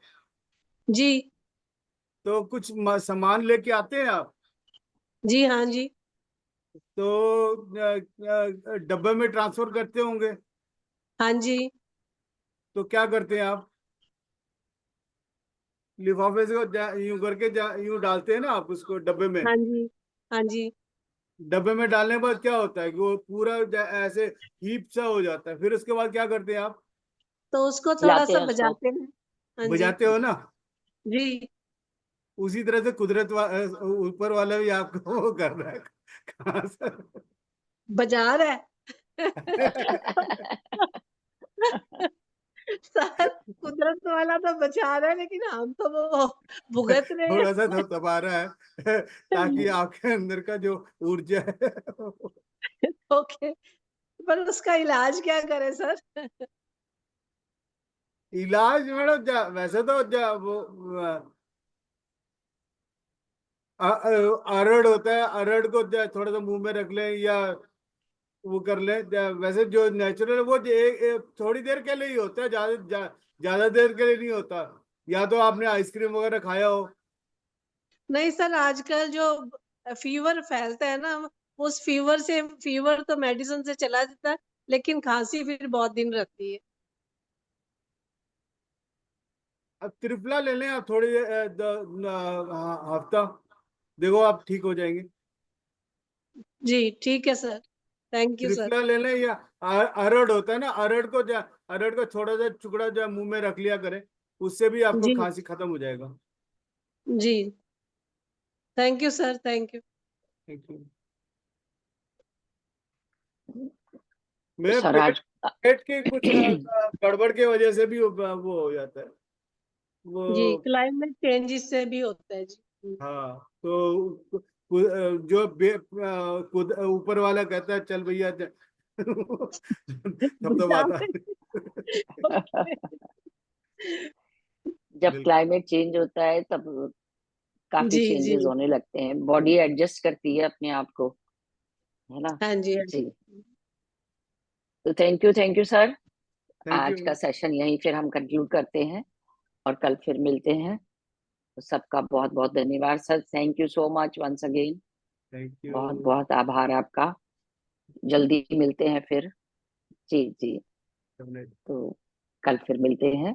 जी तो कुछ सामान लेके आते हैं आप? जी हाँ जी तो डब्बे में ट्रांसफर करते होंगे। हाँ जी तो क्या करते हैं आप? लिफाफे से यूं करके यूं डालते हैं ना आप उसको डब्बे में। हाँ जी हाँ जी। डब्बे में डालने के बाद क्या होता है कि वो पूरा ऐसे हीप सा हो जाता है। फिर उसके बाद क्या करते हैं आप? तो उसको थोड़ा खिलाते सा हैं उसको। बजाते हैं। हाँ जी बजाते हो ना? जी। उसी तरह से ऊपर वाला भी आपको वो कर रहा है। कहाँ से? बजा रहा है। सर दर्द वाला तो बचा रहे हैं, लेकिन हम तो वो भुगत रहे हैं। थोड़ा सा तो दबा रहा है ताकि आपके अंदर का जो ऊर्जा है ओके, पर उसका इलाज क्या करें सर? इलाज मैडम वैसे तो वो अरड़ होता है, अरड़ को थोड़ा सा मुंह में रख लें या वो कर ले। वैसे जो नेचुरल वो थोड़ी देर के लिए ही होता है, ज्यादा देर के लिए नहीं होता। या तो आपने आइसक्रीम वगैरह खाया हो। नहीं सर, आजकल जो फीवर फैलता है ना, उस फीवर तो मेडिसिन से चला जाता है, लेकिन खांसी फिर बहुत दिन रहती है। अब त्रिफला ले लें आप, थोड़ी हफ्ता, देखो आप ठीक हो जाएंगे। जी ठीक है sir, thank you sir. Triphala ले लें या अरड़ होता है ना, अरड़ को छोटा सा टुकड़ा जो मुंह में रख लिया करें, उससे भी आपको जी खांसी खत्म हो जाएगा। जी, thank you sir, thank you. Thank you. तो मैं सर आज पेट की कुछ गड़बड़ की वजह से भी वो हो जाता है जी, वो। क्लाइमेट चेंजेस से भी होता है जी। हाँ, तो जो खुद ऊपर वाला कहता है चल भैया तब तो बात ओके। जब बिल्कुल। क्लाइमेट चेंज होता है तब काफी जी जी, चेंजेस होने लगते हैं, बॉडी एडजस्ट करती है अपने आप को, है ना। हाँ जी हाँ जी, जी। तो थैंक यू सर। थैंक आज यू। का सेशन यहीं फिर हम कंक्लूड करते हैं और कल फिर मिलते हैं। तो सबका बहुत बहुत धन्यवाद sir, thank you so much once again. Thank you. बहुत बहुत आभार आपका। जल्दी मिलते हैं फिर। जी जी, तो कल फिर मिलते हैं।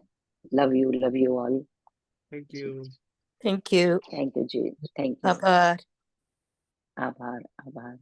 Love you all. Thank you. Thank you. Thank you जी, थैंक यू। आभार। आभार आभार।